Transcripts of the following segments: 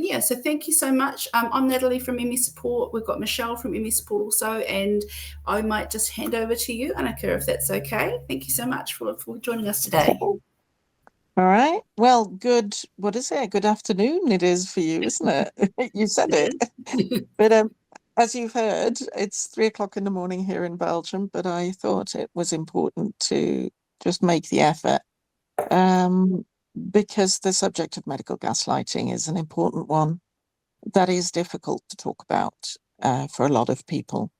yeah, so thank you so much. I'm Natalie from ME Support. We've got Michelle from ME Support also, and I might just hand over to you, Anneke, if that's okay. Thank you so much for joining us today. All right. Well, good. What is it? Good afternoon. It is for you, isn't it? You said it. But as you've heard, it's 3 o'clock in the morning here in Belgium. But I thought it was important to just make the effort, because the subject of medical gaslighting is an important one that is difficult to talk about for a lot of people.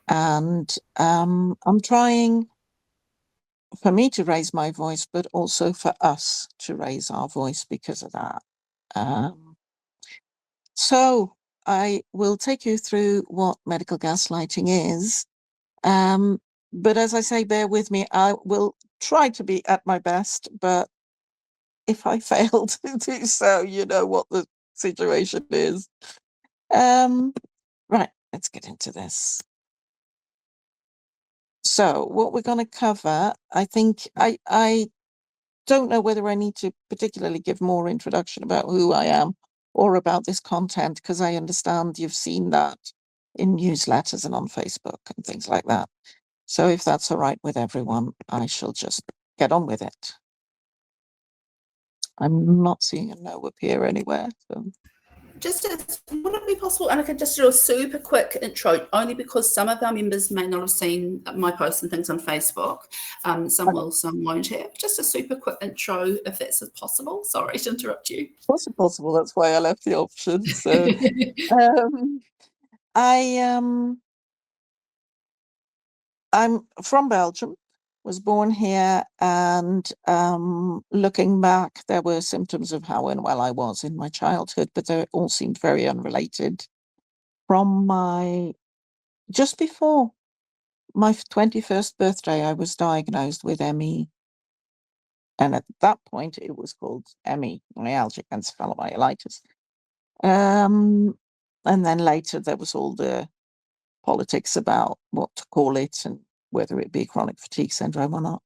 And I'm trying for me to raise my voice, but also for us to raise our voice because of that. So I will take you through what medical gaslighting is. But as I say, bear with me. I will try to be at my best, but if I fail to do so, you know what the situation is. Right, let's get into this. So what we're going to cover, I think I don't know whether I need to particularly give more introduction about who I am or about this content, because I understand you've seen that in newsletters and on Facebook and things like that. So if that's all right with everyone, I shall just get on with it. I'm not seeing a no appear anywhere. So. Would it be possible, Anneke, just do a super quick intro, only because some of our members may not have seen my posts and things on Facebook. Some will, some won't have. Just a super quick intro, if that's possible. Sorry to interrupt you. Of course it's possible. That's why I left the option. So I'm from Belgium, was born here, and looking back, there were symptoms of how unwell I was in my childhood, but they all seemed very unrelated. Just before my 21st birthday, I was diagnosed with ME. And at that point, it was called ME, myalgic encephalomyelitis. And then later, there was all the politics about what to call it and whether it be chronic fatigue syndrome or not.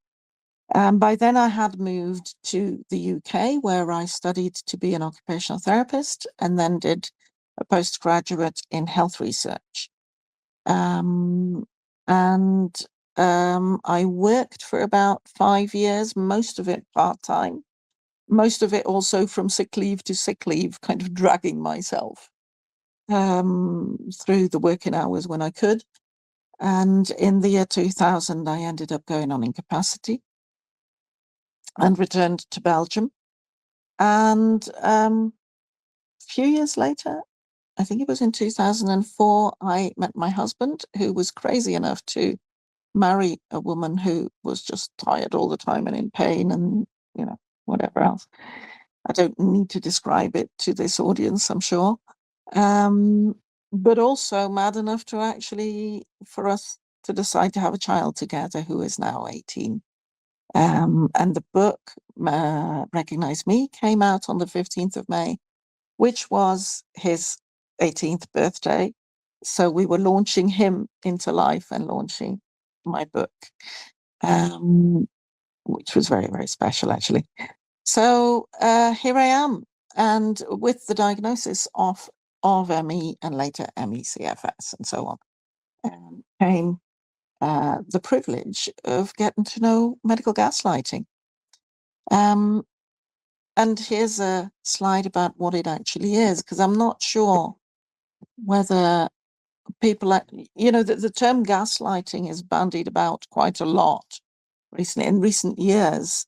By then, I had moved to the UK, where I studied to be an occupational therapist and then did a postgraduate in health research. I worked for about 5 years, most of it part-time, most of it also from sick leave to sick leave, kind of dragging myself through the working hours when I could. And in the year 2000, I ended up going on incapacity and returned to Belgium. And a few years later, I think it was in 2004, I met my husband, who was crazy enough to marry a woman who was just tired all the time and in pain and, you know, whatever else. I don't need to describe it to this audience, I'm sure. But also mad enough to actually, for us to decide to have a child together, who is now 18. And the book, Recognise Me, came out on the 15th of May, which was his 18th birthday. So we were launching him into life and launching my book, which was very, very special, actually. So here I am. And with the diagnosis of ME and later ME/CFS and so on, came the privilege of getting to know medical gaslighting. And here's a slide about what it actually is, because I'm not sure whether people, you know, the term gaslighting is bandied about quite a lot recently. In recent years,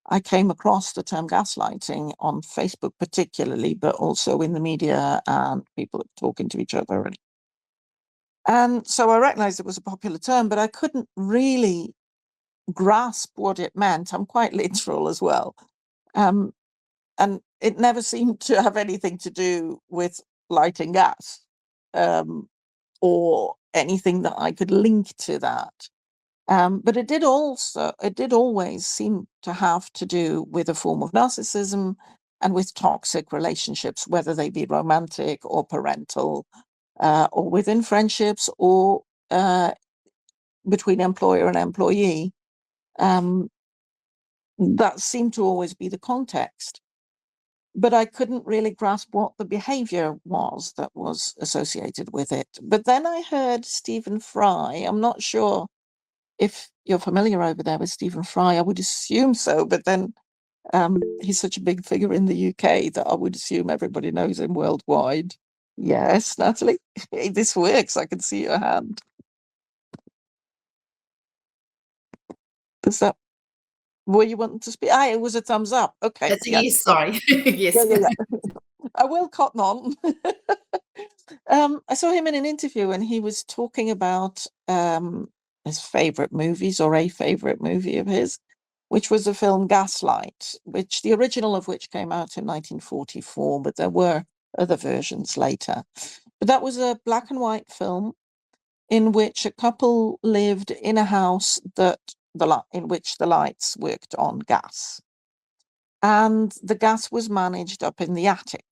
I came across the term gaslighting on Facebook particularly, but also in the media and people talking to each other. And so I recognized it was a popular term, but I couldn't really grasp what it meant. I'm quite literal as well. And it never seemed to have anything to do with lighting gas, or anything that I could link to that. But it did always seem to have to do with a form of narcissism and with toxic relationships, whether they be romantic or parental, or within friendships, or between employer and employee. That seemed to always be the context. but I couldn't really grasp what the behavior was that was associated with it. But then I heard Stephen Fry. I'm not sure if you're familiar over there with Stephen Fry. I would assume so, but then he's such a big figure in the UK that I would assume everybody knows him worldwide. Yes, Natalie, this works. I can see your hand. Is that were you wanting to speak? It was a thumbs up. Okay. It's a yes, sorry. Yes. Yeah. I will cotton on. I saw him in an interview and he was talking about his favourite movies, or a favourite movie of his, which was the film Gaslight, which the original of which came out in 1944, but there were other versions later. But that was a black and white film in which a couple lived in a house in which the lights worked on gas. And the gas was managed up in the attic.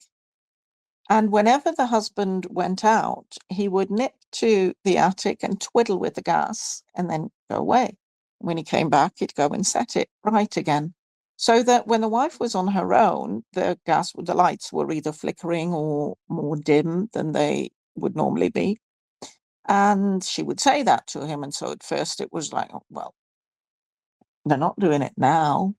And whenever the husband went out, he would nip to the attic and twiddle with the gas and then go away. When he came back, he'd go and set it right again. So that when the wife was on her own, the lights were either flickering or more dim than they would normally be. And she would say that to him. And so at first it was like, oh, well, they're not doing it now.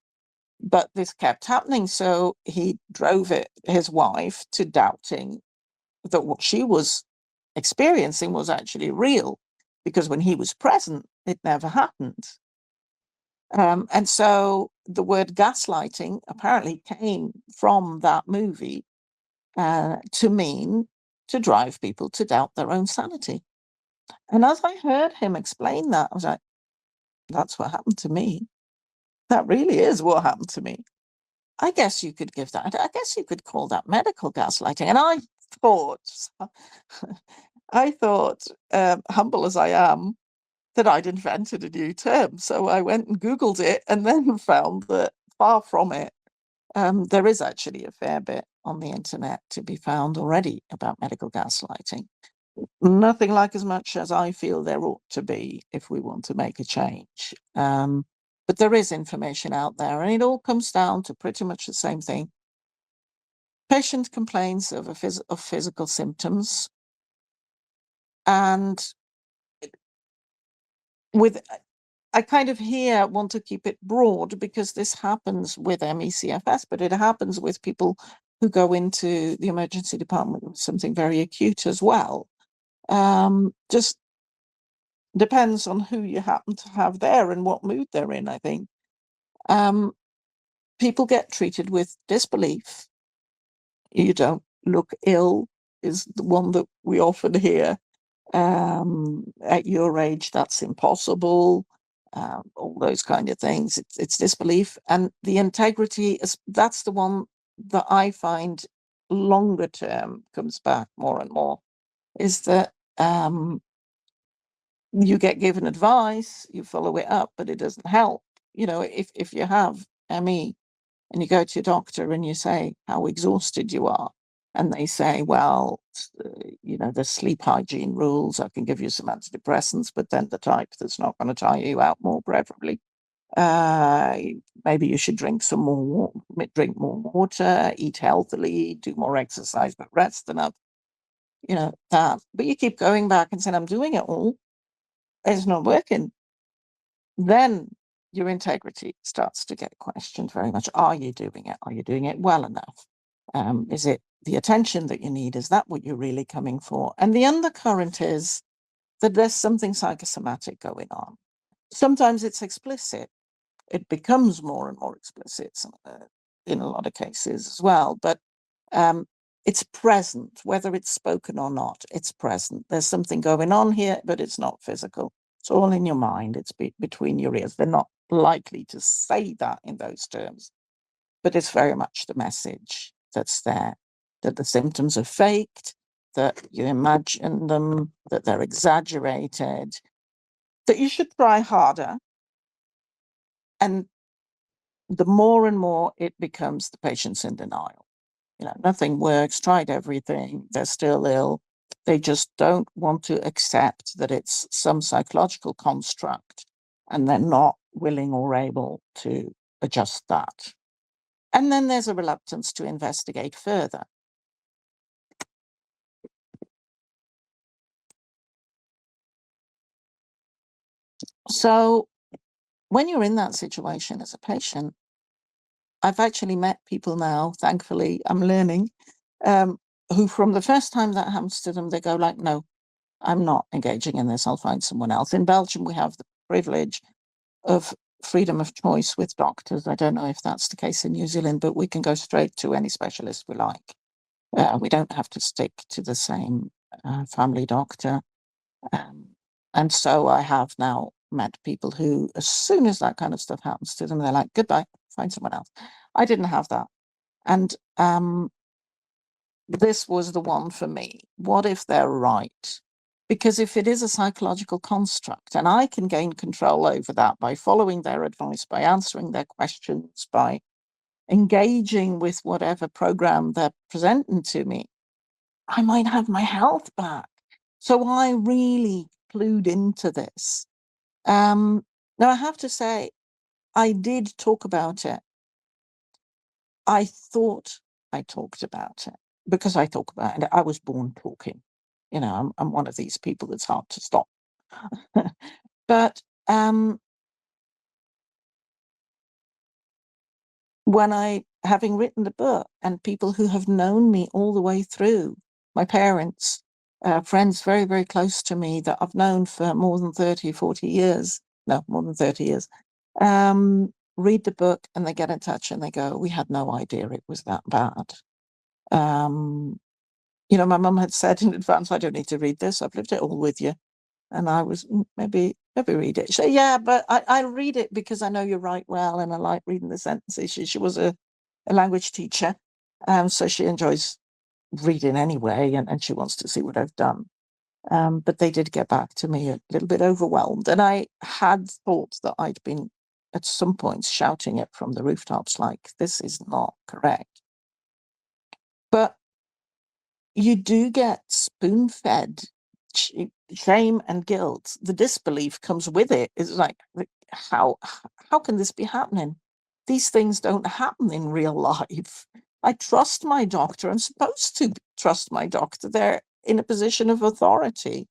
But this kept happening. So he drove his wife to doubting that what she was experiencing was actually real, because when he was present, it never happened. And so the word gaslighting apparently came from that movie to mean to drive people to doubt their own sanity. And as I heard him explain that, I was like, that's what happened to me. That really is what happened to me. I guess you could call that medical gaslighting. And I thought, humble as I am, that I'd invented a new term. So I went and Googled it and then found that far from it. There is actually a fair bit on the internet to be found already about medical gaslighting. Nothing like as much as I feel there ought to be if we want to make a change. But there is information out there, and it all comes down to pretty much the same thing. Patient complains of physical symptoms, and I kind of here want to keep it broad because this happens with MECFS, but it happens with people who go into the emergency department with something very acute as well. Just depends on who you happen to have there and what mood they're in, I think. People get treated with disbelief. You don't look ill is the one that we often hear. At your age, that's impossible. All those kind of things. It's disbelief. And the integrity, that's the one that I find longer term comes back more and more, is that you get given advice, you follow it up, but it doesn't help. If you have ME and you go to your doctor and you say how exhausted you are, and they say, well, the sleep hygiene rules, I can give you some antidepressants, but then the type that's not going to tire you out more, preferably. Maybe you should drink more water, eat healthily, do more exercise, but rest enough. That. But you keep going back and saying, I'm doing it all. It's not working. Then your integrity starts to get questioned very much. Are you doing it? Are you doing it well enough? Is it the attention that you need? Is that what you're really coming for? And the undercurrent is that there's something psychosomatic going on. Sometimes it's explicit. It becomes more and more explicit in a lot of cases as well. But it's present, whether it's spoken or not, it's present. There's something going on here, but it's not physical. It's all in your mind. It's between your ears. They're not likely to say that in those terms, but it's very much the message that's there, that the symptoms are faked, that you imagine them, that they're exaggerated, that you should try harder. And the more and more it becomes the patient's in denial. Nothing works, tried everything, they're still ill. They just don't want to accept that it's some psychological construct, and they're not willing or able to adjust that. And then there's a reluctance to investigate further. So when you're in that situation as a patient, I've actually met people now, thankfully, I'm learning, who from the first time that happens to them, they go like, no, I'm not engaging in this, I'll find someone else. In Belgium, we have the privilege of freedom of choice with doctors. I don't know if that's the case in New Zealand, but we can go straight to any specialist we like. We don't have to stick to the same family doctor. And so I have now met people who, as soon as that kind of stuff happens to them, they're like, goodbye, find someone else. I didn't have that. And this was the one for me. What if they're right? Because if it is a psychological construct and I can gain control over that by following their advice, by answering their questions, by engaging with whatever program they're presenting to me, I might have my health back. So I really clued into this. Now, I have to say, I did talk about it. I thought I talked about it because I talk about it. I was born talking. You know, I'm one of these people that's hard to stop. But when having written the book, and people who have known me all the way through, my parents, friends very, very close to me that I've known for more than 30, 40 years, no, more than 30 years, read the book and they get in touch and they go, we had no idea it was that bad. You know, my mum had said in advance, I don't need to read this, I've lived it all with you. And I was, maybe read it. She said, yeah, but I read it because I know you write well and I like reading the sentences. She was a language teacher, so she enjoys reading anyway, and she wants to see what I've done. But they did get back to me a little bit overwhelmed. And I had thought that I'd been at some points shouting it from the rooftops, like, this is not correct. But you do get spoon-fed shame and guilt. The disbelief comes with it. It's like, how can this be happening? These things don't happen in real life. I trust my doctor. I'm supposed to trust my doctor. They're in a position of authority.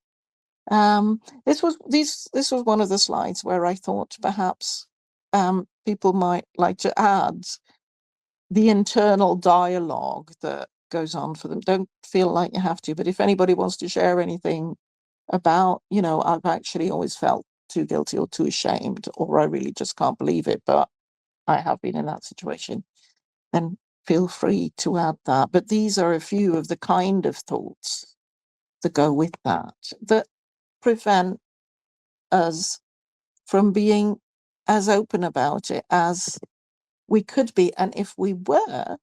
This was one of the slides where I thought perhaps people might like to add the internal dialogue that goes on for them. Don't feel like you have to, but if anybody wants to share anything about, you know, I've actually always felt too guilty or too ashamed, or I really just can't believe it, but I have been in that situation, then feel free to add that. But these are a few of the kind of thoughts that go with that prevent us from being as open about it as we could be. And if we were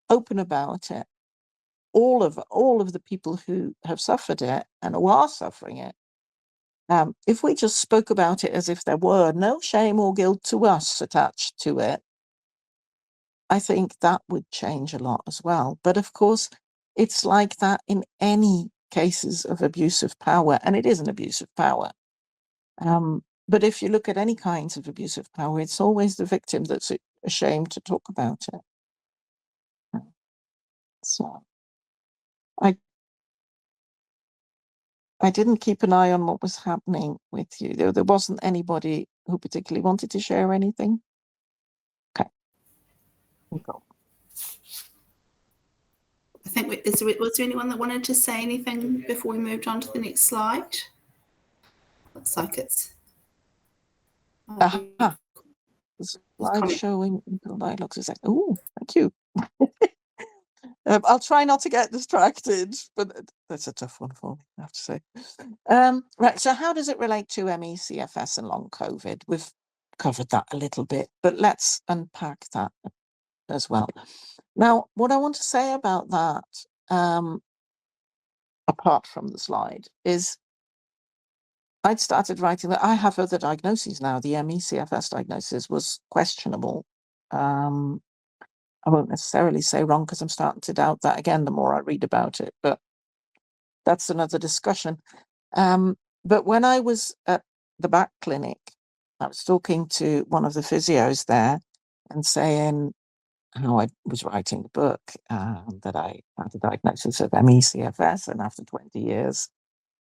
open about it, all of the people who have suffered it and who are suffering it, if we just spoke about it as if there were no shame or guilt to us attached to it, I think that would change a lot as well. But of course, it's like that in any cases of abuse of power, and it is an abuse of power. But if you look at any kinds of abuse of power, it's always the victim that's ashamed to talk about it. So I didn't keep an eye on what was happening with you. There wasn't anybody who particularly wanted to share anything. Okay. Go. I think, was there anyone that wanted to say anything before we moved on to the next slide? Looks like it's... The slide showing dialogues is like, oh, thank you. I'll try not to get distracted, but that's a tough one for me, I have to say. Right, so how does it relate to ME, CFS and long COVID? We've covered that a little bit, but let's unpack that as well. Now, what I want to say about that, apart from the slide, is I'd started writing that I have other diagnoses now. The ME, CFS diagnosis was questionable. I won't necessarily say wrong because I'm starting to doubt that again the more I read about it, but that's another discussion. But when I was at the back clinic, I was talking to one of the physios there and saying, how I was writing the book, that I had a diagnosis of ME/CFS, and after 20 years,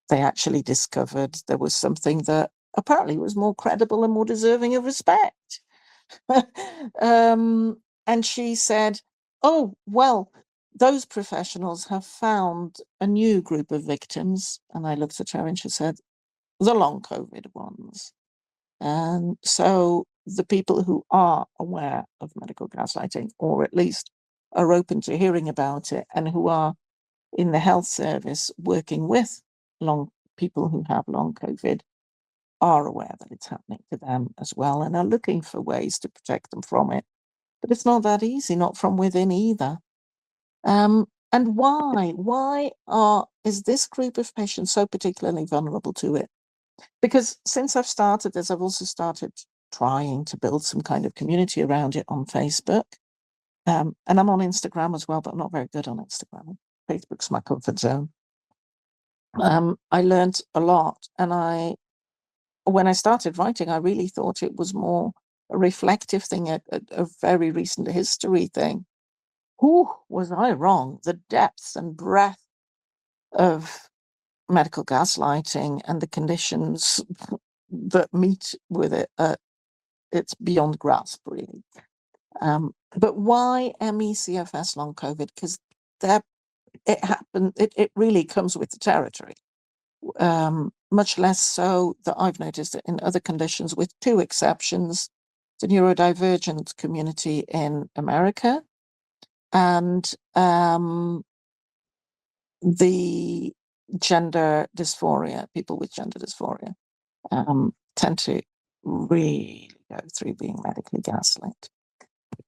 they actually discovered there was something that apparently was more credible and more deserving of respect. And she said, oh, well, those professionals have found a new group of victims. And I looked at her and she said, the long COVID ones. And so the people who are aware of medical gaslighting, or at least are open to hearing about it, and who are in the health service working with people who have long COVID, are aware that it's happening to them as well, and are looking for ways to protect them from it. But it's not that easy, not from within either. And why? Why is this group of patients so particularly vulnerable to it? Because since I've started this, I've also started trying to build some kind of community around it on Facebook. And I'm on Instagram as well, but I'm not very good on Instagram. Facebook's my comfort zone. I learned a lot, and when I started writing, I really thought it was more a reflective thing, a very recent history thing. Who was I wrong? The depth and breadth of medical gaslighting and the conditions that meet with it, it's beyond grasp, really. But why ME/CFS long COVID? Because it happened. It really comes with the territory. Much less so that I've noticed it in other conditions, with two exceptions: the neurodivergent community in America and the gender dysphoria. People with gender dysphoria tend to really go through being medically gaslit.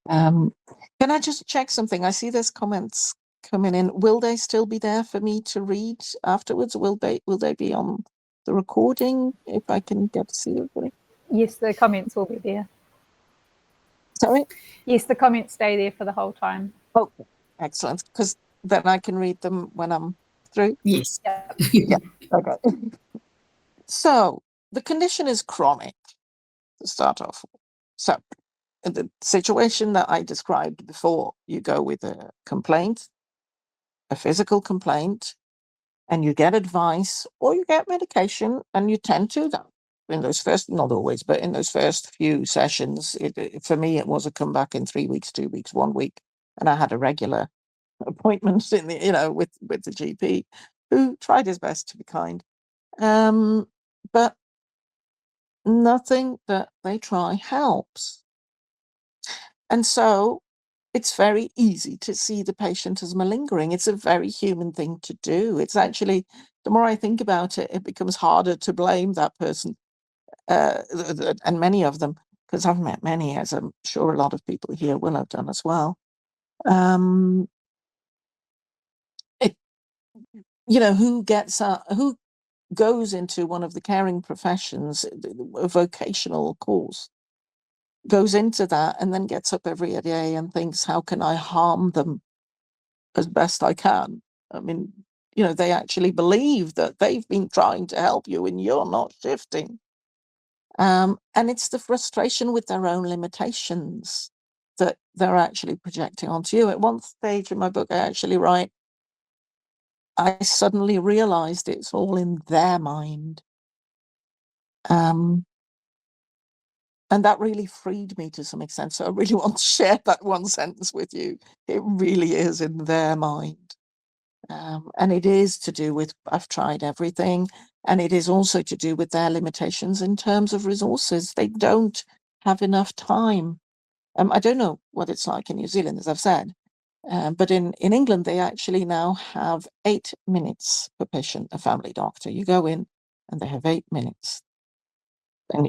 Can I just check something? I see there's comments coming in. Will they still be there for me to read afterwards? Will they be on the recording if I can get to see everybody? Yes, the comments will be there. Sorry? Yes, the comments stay there for the whole time. Okay, excellent. Because then I can read them when I'm through. Yes. Yeah. Okay. So the condition is chronic to start off with. So the situation that I described before, you go with a complaint, a physical complaint, and you get advice or you get medication, and you tend to that. In those first, not always, but in those first few sessions, for me, it was a come back in 3 weeks, 2 weeks, 1 week. And I had a regular appointment with the GP, who tried his best to be kind. But nothing that they try helps. And so it's very easy to see the patient as malingering. It's a very human thing to do. It's actually, the more I think about it, it becomes harder to blame that person, and many of them, because I've met many, as I'm sure a lot of people here will have done as well. Who goes into one of the caring professions, a vocational course, goes into that and then gets up every day and thinks, how can I harm them as best I can? I mean, they actually believe that they've been trying to help you and you're not shifting. And it's the frustration with their own limitations that they're actually projecting onto you. At one stage in my book, I actually write, I suddenly realized it's all in their mind. And that really freed me to some extent. So I really want to share that one sentence with you. It really is in their mind. And it is to do with, I've tried everything. And it is also to do with their limitations in terms of resources. They don't have enough time. I don't know what it's like in New Zealand, as I've said. But in England, they actually now have 8 minutes per patient, a family doctor. You go in and they have 8 minutes. And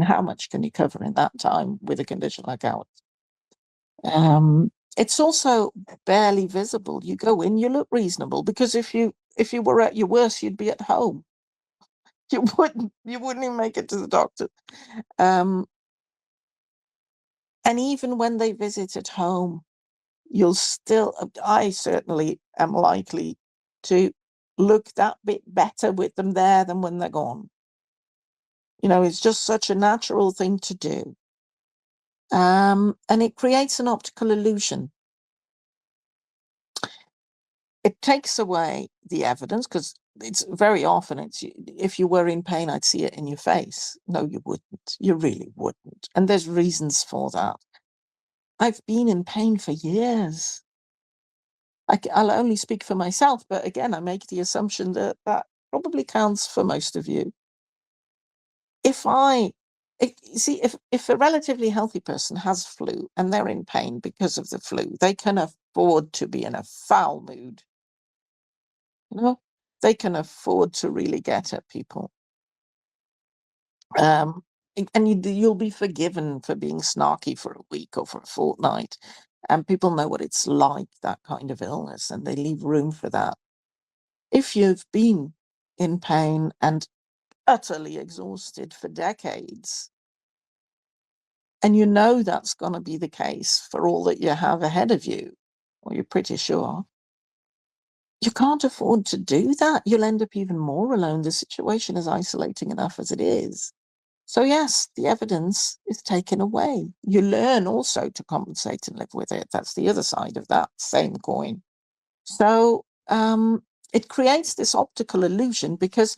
how much can you cover in that time with a condition like ours? It's also barely visible. You go in, you look reasonable, because if you were at your worst, you'd be at home. You wouldn't even make it to the doctor. And even when they visit at home, I certainly am likely to look that bit better with them there than when they're gone. It's just such a natural thing to do. And it creates an optical illusion. It takes away the evidence, because it's very often, if you were in pain, I'd see it in your face. No, you wouldn't. You really wouldn't. And there's reasons for that. I've been in pain for years. I'll only speak for myself, but again, I make the assumption that that probably counts for most of you. If a relatively healthy person has flu and they're in pain because of the flu, they can afford to be in a foul mood. They can afford to really get at people. And you'll be forgiven for being snarky for a week or for a fortnight. And people know what it's like, that kind of illness, and they leave room for that. If you've been in pain and utterly exhausted for decades, and you know that's going to be the case for all that you have ahead of you, or you're pretty sure, you can't afford to do that. You'll end up even more alone. The situation is isolating enough as it is. So yes, the evidence is taken away. You learn also to compensate and live with it. That's the other side of that same coin. So it creates this optical illusion, because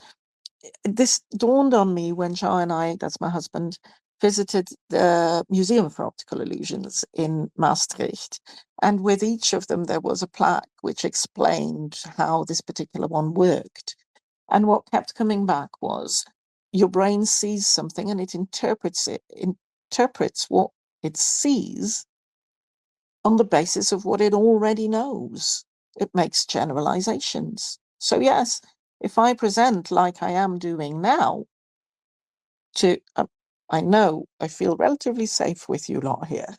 this dawned on me when Shah and I, that's my husband, visited the Museum for Optical Illusions in Maastricht. And with each of them, there was a plaque which explained how this particular one worked. And what kept coming back was, your brain sees something and it interprets what it sees on the basis of what it already knows. It makes generalizations. So yes, if I present like I am doing now, I know I feel relatively safe with you lot here,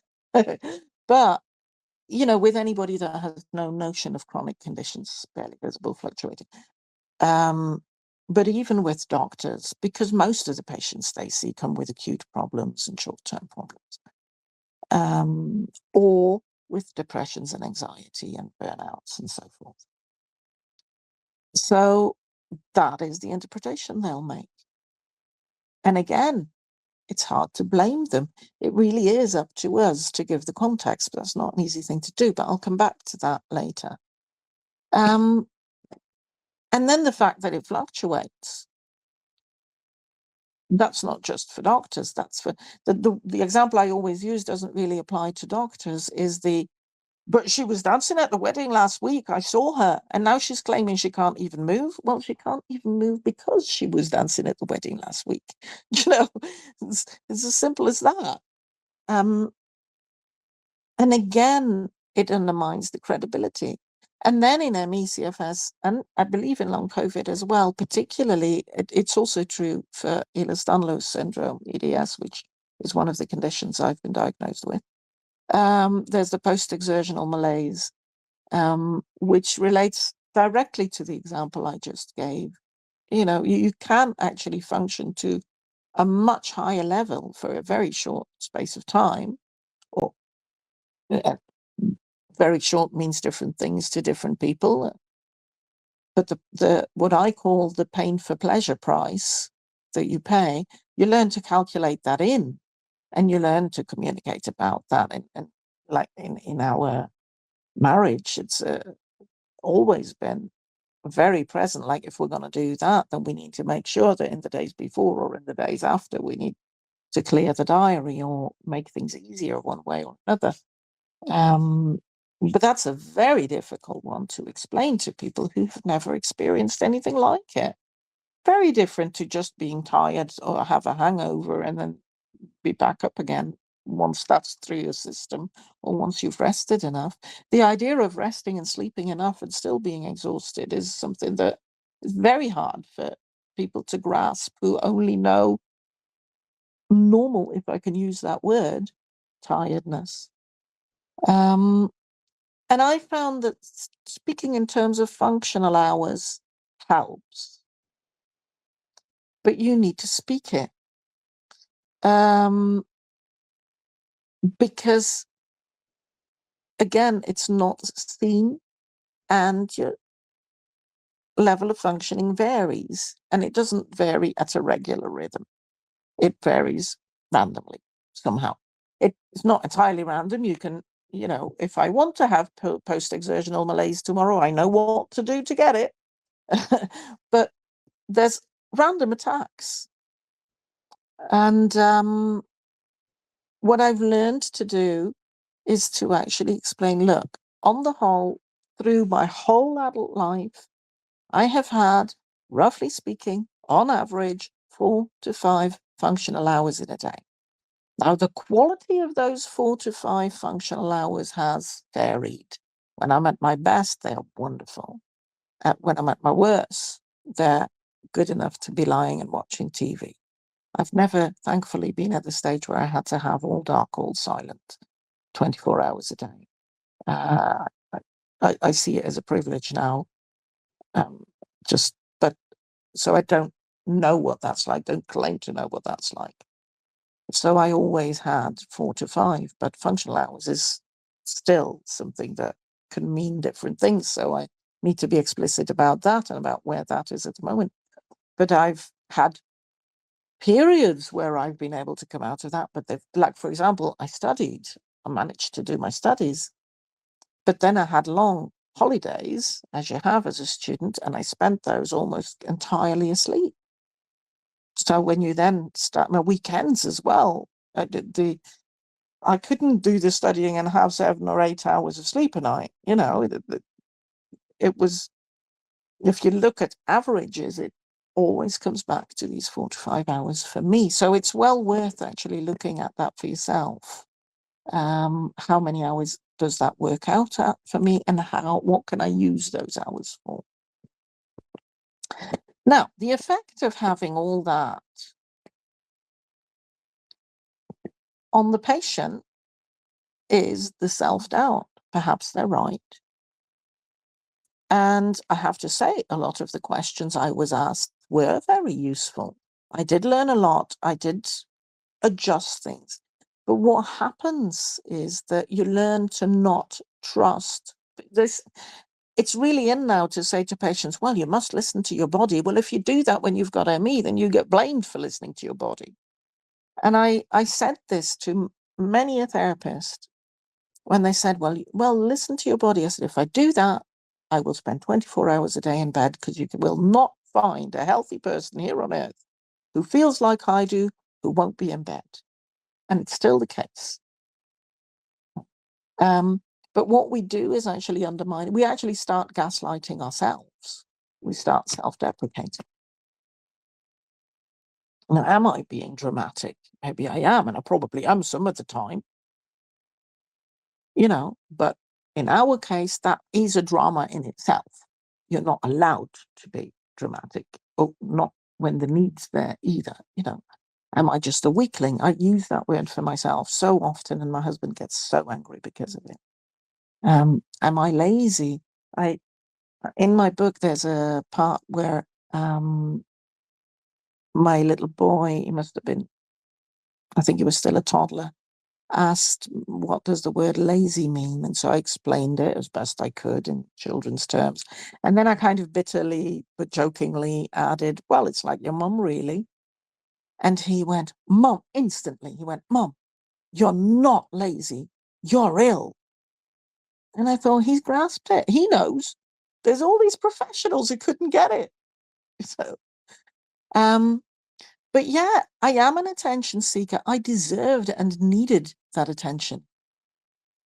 but with anybody that has no notion of chronic conditions, barely visible, fluctuating, but even with doctors, because most of the patients they see come with acute problems and short-term problems, or with depressions and anxiety and burnouts and so forth. So that is the interpretation they'll make. And again, it's hard to blame them. It really is up to us to give the context, but that's not an easy thing to do, but I'll come back to that later. And then the fact that it fluctuates. That's not just for doctors. That's for the example I always use doesn't really apply to doctors, is but she was dancing at the wedding last week. I saw her, and now she's claiming she can't even move. Well, she can't even move because she was dancing at the wedding last week. It's as simple as that. And again, it undermines the credibility. And then in ME/CFS, and I believe in long COVID as well, particularly, it's also true for Ehlers-Danlos syndrome, EDS, which is one of the conditions I've been diagnosed with. There's the post-exertional malaise, which relates directly to the example I just gave. You can actually function to a much higher level for a very short space of time, or very short means different things to different people. But the what I call the pain for pleasure price that you pay, you learn to calculate that in, and you learn to communicate about that. And like in our marriage, it's always been very present. Like, if we're going to do that, then we need to make sure that in the days before or in the days after, we need to clear the diary or make things easier one way or another. But that's a very difficult one to explain to people who've never experienced anything like it. Very different to just being tired or have a hangover and then be back up again once that's through your system, or once you've rested enough. The idea of resting and sleeping enough and still being exhausted is something that is very hard for people to grasp who only know normal, if I can use that word, tiredness. And I found that speaking in terms of functional hours helps, but you need to speak it. Because, again, it's not seen, and your level of functioning varies, and it doesn't vary at a regular rhythm. It varies randomly somehow. it's not entirely random. You can, you know, if I want to have post-exertional malaise tomorrow, I know what to do to get it. But there's random attacks. And what I've learned to do is to actually explain, look, on the whole, through my whole adult life, I have had, roughly speaking, on average, 4 to 5 functional hours in a day. Now, the quality of those 4 to 5 functional hours has varied. When I'm at my best, they're wonderful. When I'm at my worst, they're good enough to be lying and watching TV. I've never, thankfully, been at the stage where I had to have all dark, all silent, 24 hours a day. I see it as a privilege now. So I don't know what that's like, don't claim to know what that's like. So I always had 4 to 5, but functional hours is still something that can mean different things. So I need to be explicit about that and about where that is at the moment. But I've had periods where I've been able to come out of that. But like, for example, I managed to do my studies, but then I had long holidays, as you have as a student, and I spent those almost entirely asleep. So when you then start my weekends as well, I couldn't do the studying and have 7 or 8 hours of sleep a night. You know, it was, if you look at averages, it always comes back to these 4 to 5 hours for me. So it's well worth actually looking at that for yourself. How many hours does that work out at for me, and what can I use those hours for? Now, the effect of having all that on the patient is the self-doubt. Perhaps they're right. And I have to say, a lot of the questions I was asked were very useful. I did learn a lot. I did adjust things. But what happens is that you learn to not trust this. It's really in now to say to patients, well, you must listen to your body. Well, if you do that when you've got ME, then you get blamed for listening to your body. And I said this to many a therapist when they said, well, listen to your body. I said, if I do that, I will spend 24 hours a day in bed, because you will not find a healthy person here on earth who feels like I do, who won't be in bed. And it's still the case. But what we do is actually undermine. We actually start gaslighting ourselves. We start self-deprecating. Now, am I being dramatic? Maybe I am, and I probably am some of the time. You know, but in our case, that is a drama in itself. You're not allowed to be dramatic, or not when the need's there either. You know, am I just a weakling? I use that word for myself so often, and my husband gets so angry because of it. Am I lazy? In my book, there's a part where my little boy, he must have been, I think he was still a toddler, asked, what does the word lazy mean? And so I explained it as best I could in children's terms. And then I kind of bitterly but jokingly added, well, it's like your mum, really. And he went, Mum, instantly. He went, Mum, you're not lazy. You're ill. And I thought, he's grasped it. He knows. There's all these professionals who couldn't get it. So, but yeah, I am an attention seeker. I deserved and needed that attention.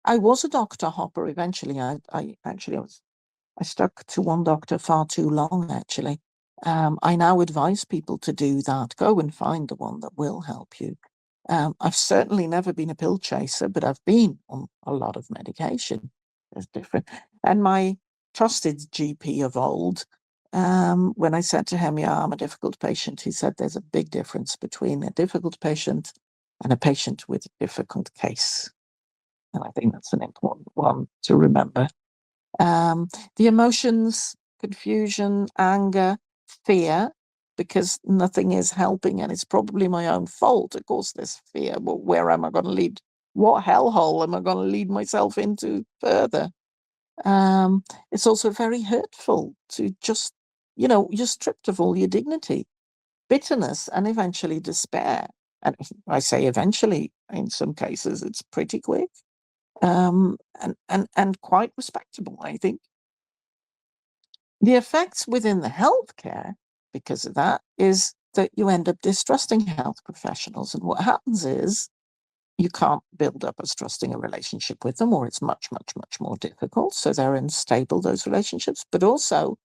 I was a doctor hopper eventually. I stuck to one doctor far too long, actually. I now advise people to do that. Go and find the one that will help you. I've certainly never been a pill chaser, but I've been on a lot of medication. It's different. And my trusted GP of old, when I said to him, yeah, I'm a difficult patient, he said there's a big difference between a difficult patient and a patient with a difficult case. And I think that's an important one to remember. The emotions, confusion, anger, fear, because nothing is helping and it's probably my own fault. Of course, there's fear. Well, where am I going to lead? What hellhole am I going to lead myself into further? It's also very hurtful to just, you're stripped of all your dignity, bitterness, and eventually despair. And I say eventually, in some cases, it's pretty quick, and quite respectable, I think. The effects within the healthcare, because of that, is that you end up distrusting health professionals. And what happens is you can't build up as trusting a relationship with them, or it's much, much, much more difficult. So they're unstable, those relationships. But also,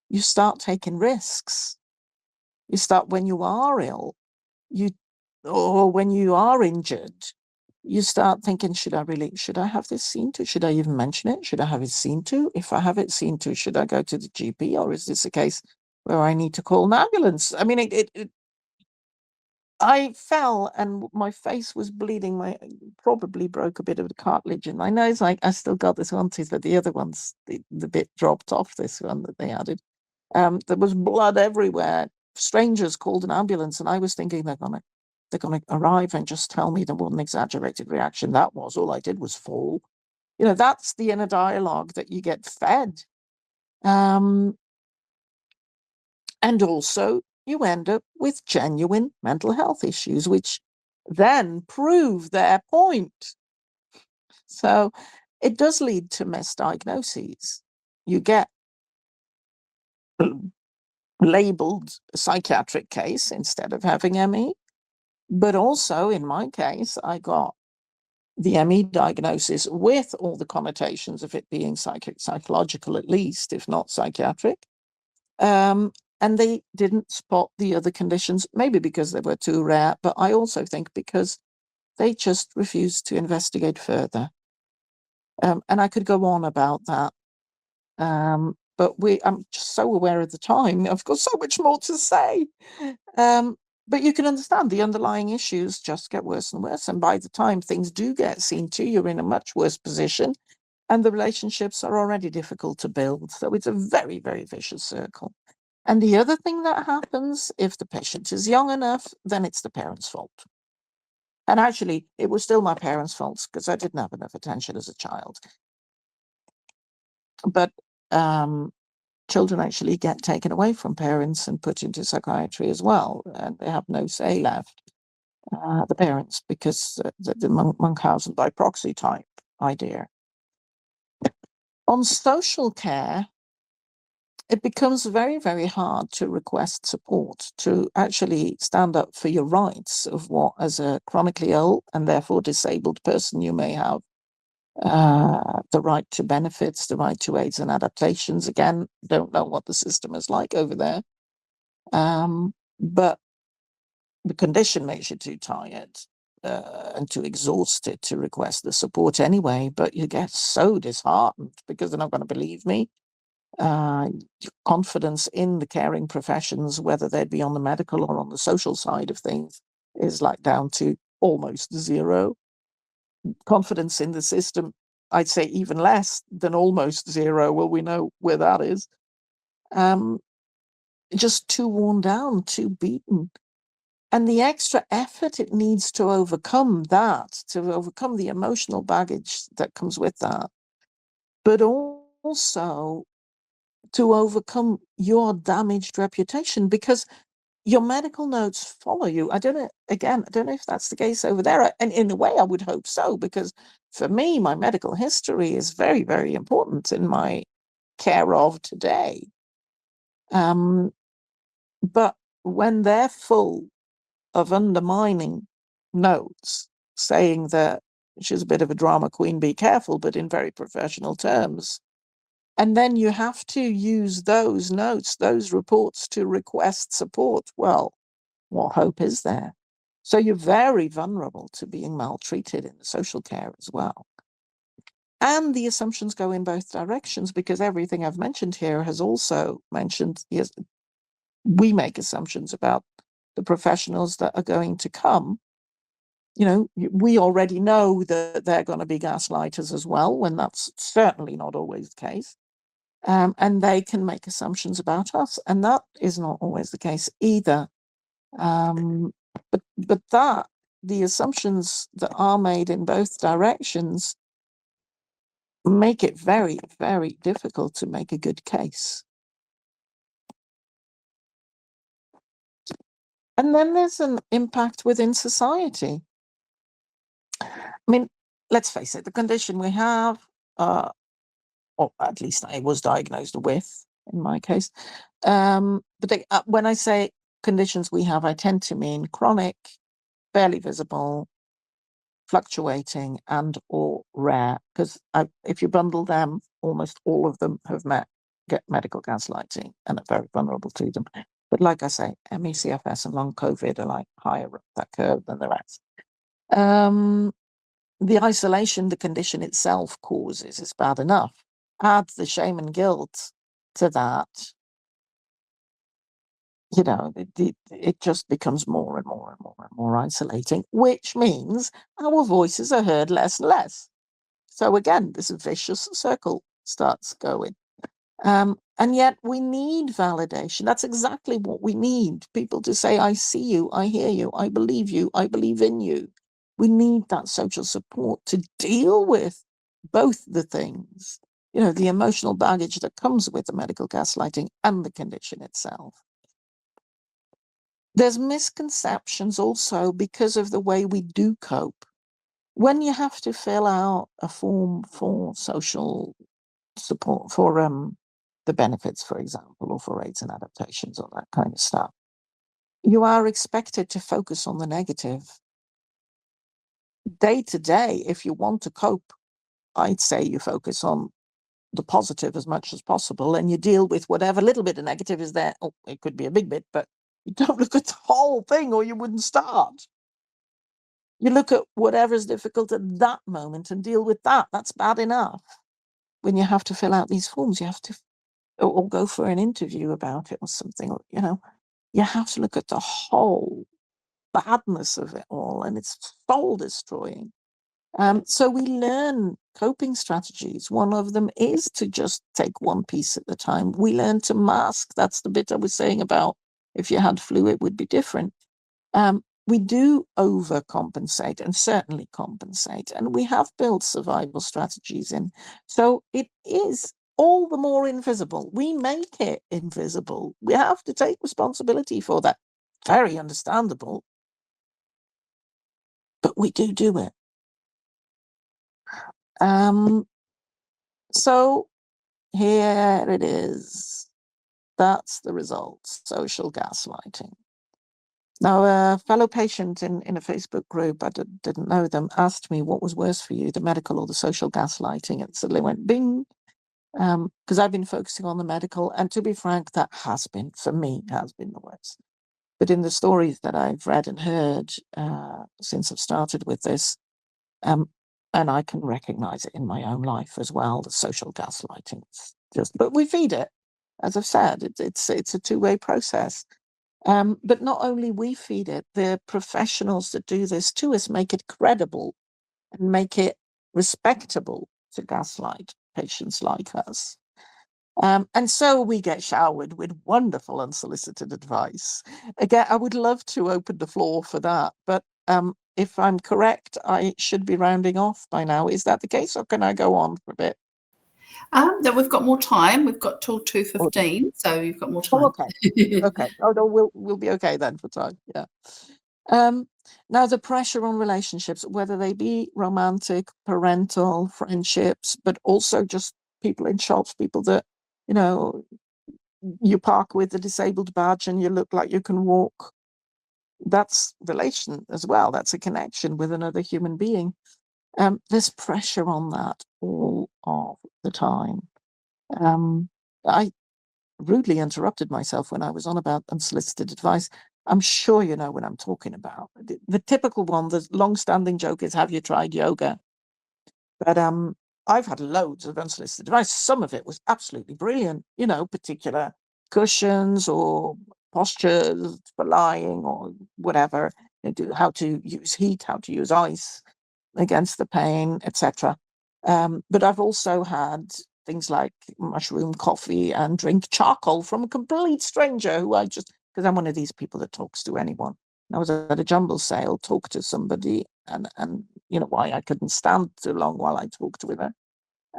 you start taking risks. You start, when you are ill, or when you are injured, you start thinking, should I have this seen to? Should I even mention it? Should I have it seen to? If I have it seen to, should I go to the GP, or is this a case where I need to call an ambulance? I mean, I fell and my face was bleeding. Probably broke a bit of the cartilage in my nose. I still got this one tooth, but the other one's the bit dropped off, this one that they added. There was blood everywhere. Strangers called an ambulance, and I was thinking they're gonna arrive and just tell me there was an exaggerated reaction. That was all I did was fall. That's the inner dialogue that you get fed. And also you end up with genuine mental health issues, which then prove their point. So it does lead to misdiagnoses. You get labeled a psychiatric case instead of having ME. But also, in my case, I got the ME diagnosis with all the connotations of it being psychological, at least, if not psychiatric. And they didn't spot the other conditions, maybe because they were too rare, but I also think because they just refused to investigate further. And I could go on about that. But I'm just so aware of the time. I've got so much more to say. But you can understand the underlying issues just get worse and worse. And by the time things do get seen to, you're in a much worse position. And the relationships are already difficult to build. So it's a very, very vicious circle. And the other thing that happens, if the patient is young enough, then it's the parent's fault. And actually, it was still my parents' fault because I didn't have enough attention as a child. But children actually get taken away from parents and put into psychiatry as well. And they have no say left, the parents, because the Munchausen by proxy type idea. On social care, it becomes very, very hard to request support, to actually stand up for your rights of what, as a chronically ill and therefore disabled person, you may have the right to benefits, the right to aids and adaptations. Again, don't know what the system is like over there. But the condition makes you too tired and too exhausted to request the support anyway, but you get so disheartened because they're not going to believe me. Your confidence in the caring professions, whether they'd be on the medical or on the social side of things, is like down to almost zero. Confidence in the system, I'd say even less than almost zero. Well, we know where that is. Just too worn down, too beaten. And the extra effort it needs to overcome that, to overcome the emotional baggage that comes with that, but also to overcome your damaged reputation, because your medical notes follow you. I don't know if that's the case over there. And in a way, I would hope so, because for me, my medical history is very, very important in my care of today. But when they're full of undermining notes saying that she's a bit of a drama queen, be careful, but in very professional terms, and then you have to use those notes, those reports, to request support, well, what hope is there? So you're very vulnerable to being maltreated in the social care as well. And the assumptions go in both directions, because everything I've mentioned here has also mentioned, we make assumptions about the professionals that are going to come. We already know that they're going to be gaslighters as well, when that's certainly not always the case. And they can make assumptions about us, and that is not always the case either. But the assumptions that are made in both directions make it very, very difficult to make a good case. And then there's an impact within society. I mean, let's face it, the condition we have, or at least I was diagnosed with in my case. When I say conditions we have, I tend to mean chronic, barely visible, fluctuating, and or rare. Because if you bundle them, almost all of them get medical gaslighting and are very vulnerable to them. But like I say, ME, CFS, and long COVID are like higher up that curve than the rest. The isolation the condition itself causes is bad enough. Add the shame and guilt to that, you know, it just becomes more and more and more and more isolating, which means our voices are heard less and less. So again, this vicious circle starts going. And yet we need validation. That's exactly what we need. People to say, I see you, I hear you, I believe in you. We need that social support to deal with both the things, you know, the emotional baggage that comes with the medical gaslighting and the condition itself. There's misconceptions also because of the way we do cope. When you have to fill out a form for social support, for the benefits, for example, or for aids and adaptations or that kind of stuff, you are expected to focus on the negative. Day to day, if you want to cope, I'd say you focus on the positive as much as possible, and you deal with whatever little bit of negative is there. Oh, it could be a big bit, but you don't look at the whole thing or you wouldn't start. You look at whatever's difficult at that moment and deal with that. That's bad enough. When you have to fill out these forms, you have to, or go for an interview about it or something, you know, you have to look at the whole badness of it all, and it's soul destroying. So we learn coping strategies. One of them is to just take one piece at a time. We learn to mask. That's the bit I was saying about if you had flu, it would be different. We do overcompensate and certainly compensate, and we have built survival strategies in. So it is all the more invisible. We make it invisible. We have to take responsibility for that. Very understandable. But we do it. So here it is. That's the result, social gaslighting. Now, a fellow patient in a Facebook group, I didn't know them, asked me what was worse for you, the medical or the social gaslighting, and suddenly went bing, because I've been focusing on the medical, and to be frank, that has been, for me, has been the worst. But in the stories that I've read and heard since I've started with this, and I can recognize it in my own life as well, the social gaslighting. But we feed it, as I've said, it's a two-way process. But not only we feed it, the professionals that do this to us make it credible and make it respectable to gaslight patients like us. And so we get showered with wonderful unsolicited advice. Again, I would love to open the floor for that, but if I'm correct, I should be rounding off by now. Is that the case, or can I go on for a bit? No, we've got more time. We've got till 2:15, so you've got more time. Oh, okay. Okay. Oh no, we'll be okay then for time. Yeah. Now the pressure on relationships, whether they be romantic, parental, friendships, but also just people in shops, people that, you know, you park with a disabled badge and you look like you can walk. That's relation as well. That's a connection with another human being. There's pressure on that all of the time. I rudely interrupted myself when I was on about unsolicited advice. I'm sure you know what I'm talking about. The typical one, the long-standing joke is, have you tried yoga? But I've had loads of unsolicited advice. Some of it was absolutely brilliant, you know, particular cushions or postures for lying or whatever, how to use heat, how to use ice against the pain, etc. But I've also had things like mushroom coffee and drink charcoal from a complete stranger who I just, because I'm one of these people that talks to anyone. I was at a jumble sale, talked to somebody, and you know why I couldn't stand too long while I talked with her.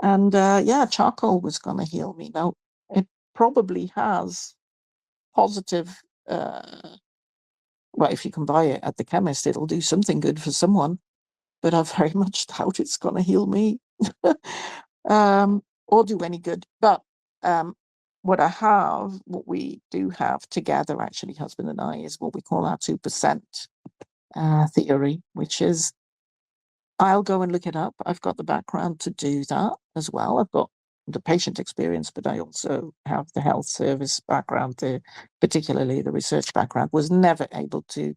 And yeah, charcoal was going to heal me. Now, it probably has positive well, if you can buy it at the chemist, it'll do something good for someone, but I very much doubt it's going to heal me or do any good. But what we do have together, actually, husband and I, is what we call our 2% theory, which is, I'll go and look it up. I've got the background to do that as well. I've got the patient experience, but I also have the health service background, particularly the research background. Was never able to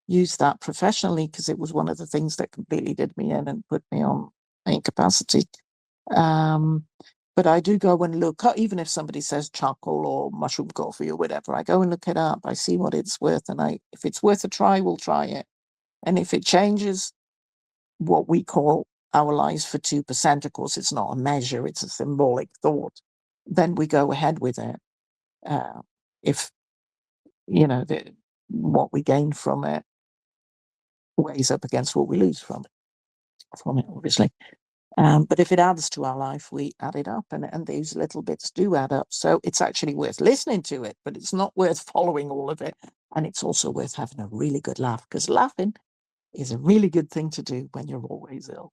use that professionally because it was one of the things that completely did me in and put me on incapacity. But I do go and look, even if somebody says charcoal or mushroom coffee or whatever, I go and look it up. I see what it's worth, and if it's worth a try, we'll try it. And if it changes what we call our lives for 2%, of course, it's not a measure, it's a symbolic thought, then we go ahead with it. If, what we gain from it weighs up against what we lose from it, obviously. But if it adds to our life, we add it up, and these little bits do add up. So it's actually worth listening to it, but it's not worth following all of it. And it's also worth having a really good laugh, because laughing is a really good thing to do when you're always ill.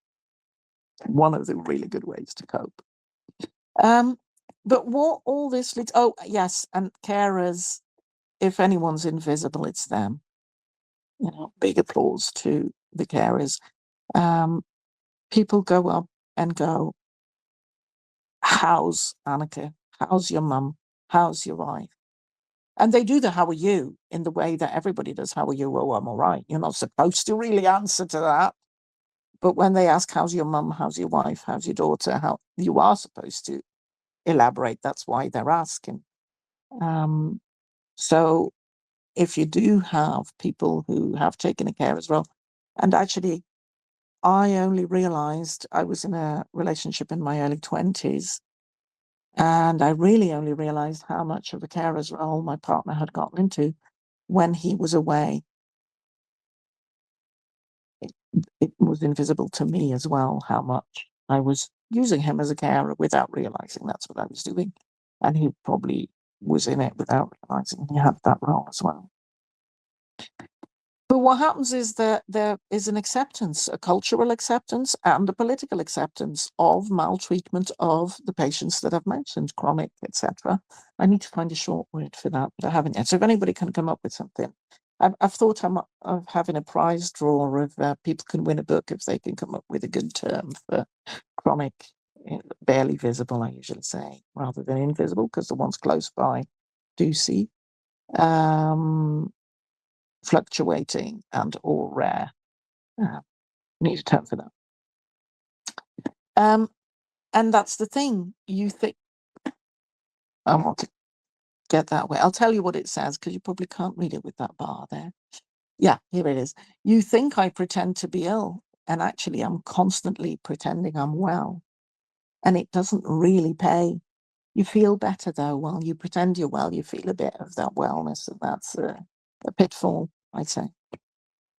One of the really good ways to cope. But what all this leads, oh yes, and carers, if anyone's invisible, it's them. Big applause to the carers. People go up and go, how's Anneke? How's your mum? How's your wife? And they do the how are you in the way that everybody does, how are you? Oh, I'm all right. You're not supposed to really answer to that. But when they ask, how's your mum? How's your wife? How's your daughter? How you are supposed to elaborate. That's why they're asking. So if you do have people who have taken a carer's role, and actually, I only realized I was in a relationship in my early 20s, and I really only realized how much of a carer's role my partner had gotten into when he was away. It was invisible to me as well how much I was using him as a carer without realizing that's what I was doing. And he probably was in it without realizing he had that role as well. But what happens is that there is an acceptance, a cultural acceptance and a political acceptance of maltreatment of the patients that I've mentioned, chronic, etc. I need to find a short word for that, but I haven't yet. So if anybody can come up with something. I've thought of having a prize draw of people can win a book if they can come up with a good term for chronic, barely visible, I usually say, rather than invisible, because the ones close by do see. Fluctuating and or rare. Need a term for that. And that's the thing. You think, I want to get that way. I'll tell you what it says, because you probably can't read it with that bar there. Yeah, here it is. You think I pretend to be ill, and actually I'm constantly pretending I'm well. And it doesn't really pay. You feel better, though, while you pretend you're well. You feel a bit of that wellness, and that's a pitfall, I'd say.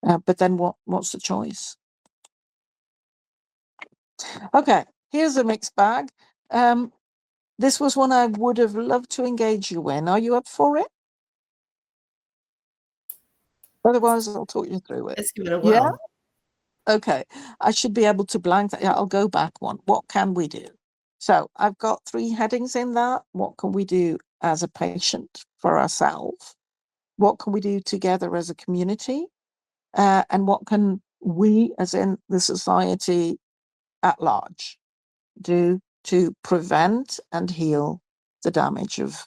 But then what's the choice? Okay, here's a mixed bag. This was one I would have loved to engage you in. Are you up for it? Otherwise, I'll talk you through it. Let's give it a whirl. Yeah? Okay, I should be able to blank that. Yeah, I'll go back one. What can we do? So I've got 3 headings in that. What can we do as a patient for ourselves? What can we do together as a community? And what can we, as in the society at large, do to prevent and heal the damage of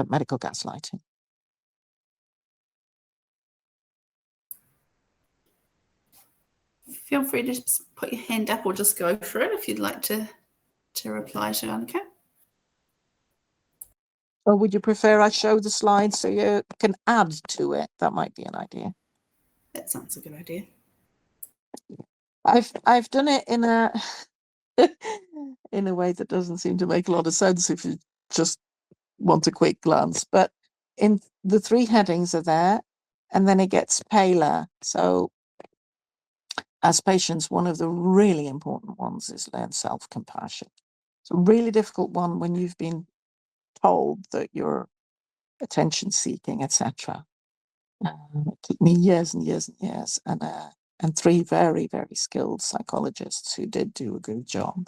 medical gaslighting? Feel free to just put your hand up or just go for it if you'd like to reply to Anneke. Or would you prefer I show the slides so you can add to it? That might be an idea. That sounds a good idea. I've done it in a in a way that doesn't seem to make a lot of sense if you just want a quick glance. But in the 3 headings are there, and then it gets paler. So as patients, one of the really important ones is learn self-compassion. It's a really difficult one when you've been told that you're attention seeking, etc. It took me years and years and years, and 3 very, very skilled psychologists who did do a good job.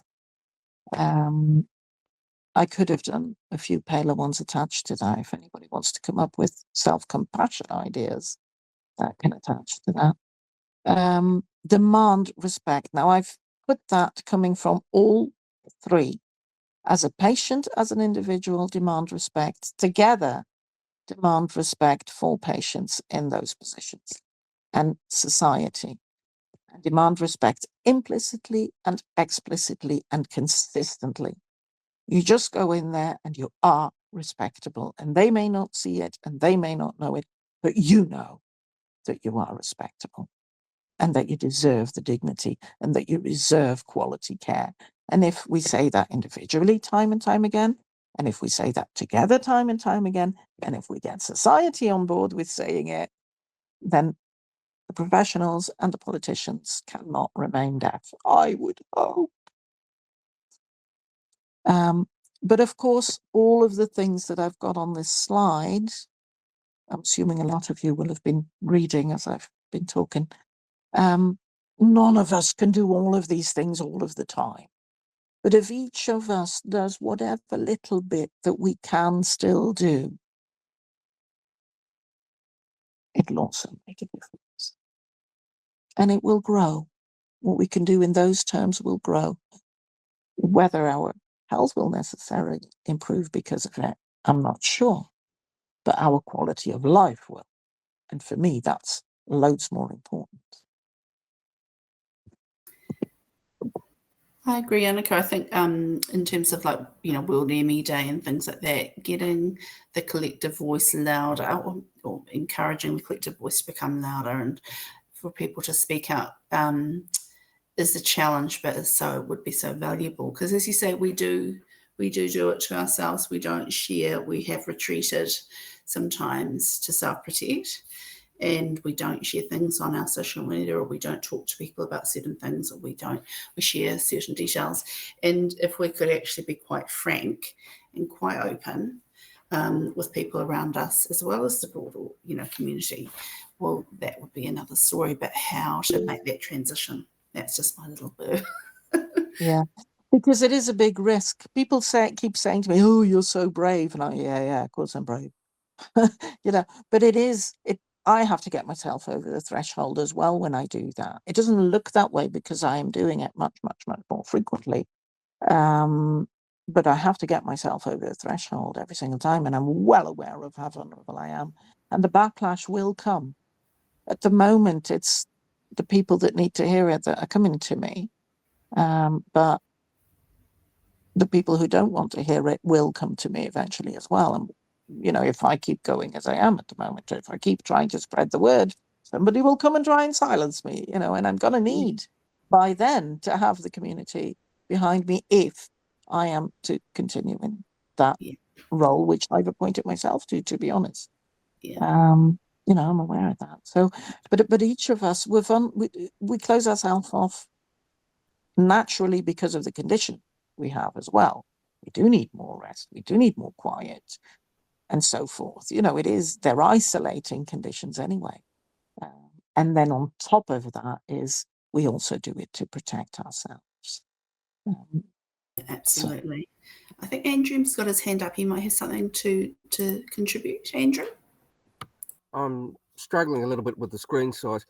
I could have done a few paler ones attached to that. If anybody wants to come up with self-compassion ideas that can attach to that. Demand respect. Now, I've put that coming from all 3. As a patient, as an individual, demand respect. Together, demand respect for patients in those positions and society. And demand respect implicitly and explicitly and consistently. You just go in there and you are respectable, and they may not see it and they may not know it, but you know that you are respectable and that you deserve the dignity and that you deserve quality care. And if we say that individually time and time again, and if we say that together time and time again, and if we get society on board with saying it, then the professionals and the politicians cannot remain deaf, I would hope. But of course, all of the things that I've got on this slide, I'm assuming a lot of you will have been reading as I've been talking. None of us can do all of these things all of the time. But if each of us does whatever little bit that we can still do, it'll also make a difference. And it will grow. What we can do in those terms will grow. Whether our health will necessarily improve because of it, I'm not sure. But our quality of life will. And for me, that's loads more important. I agree, Anneke. I think in terms of World ME Day and things like that, getting the collective voice louder or encouraging the collective voice to become louder and for people to speak out is a challenge, but it would be so valuable because, as you say, we do it to ourselves. We don't share. We have retreated sometimes to self-protect. And we don't share things on our social media, or we don't talk to people about certain things, or we share certain details. And if we could actually be quite frank and quite open with people around us, as well as the broader, community, well, that would be another story. But how to make that transition? That's just my little bit. Yeah, because it is a big risk. People keep saying to me, "Oh, you're so brave," and yeah, of course I'm brave. But I have to get myself over the threshold as well when I do that. It doesn't look that way because I am doing it much, much, much more frequently. But I have to get myself over the threshold every single time, and I'm well aware of how vulnerable I am. And the backlash will come. At the moment, it's the people that need to hear it that are coming to me. But the people who don't want to hear it will come to me eventually as well. And if I keep going as I am at the moment, if I keep trying to spread the word, somebody will come and try and silence me, and I'm going to need by then to have the community behind me if I am to continue in that role, which I've appointed myself to be honest. I'm aware of that. So, but each of us, we close ourselves off naturally because of the condition we have as well. We do need more rest. We do need more quiet. And so forth. They're isolating conditions anyway. And then on top of that is we also do it to protect ourselves. Absolutely. I think Andrew's got his hand up. He might have something to contribute. Andrew? I'm struggling a little bit with the screen size.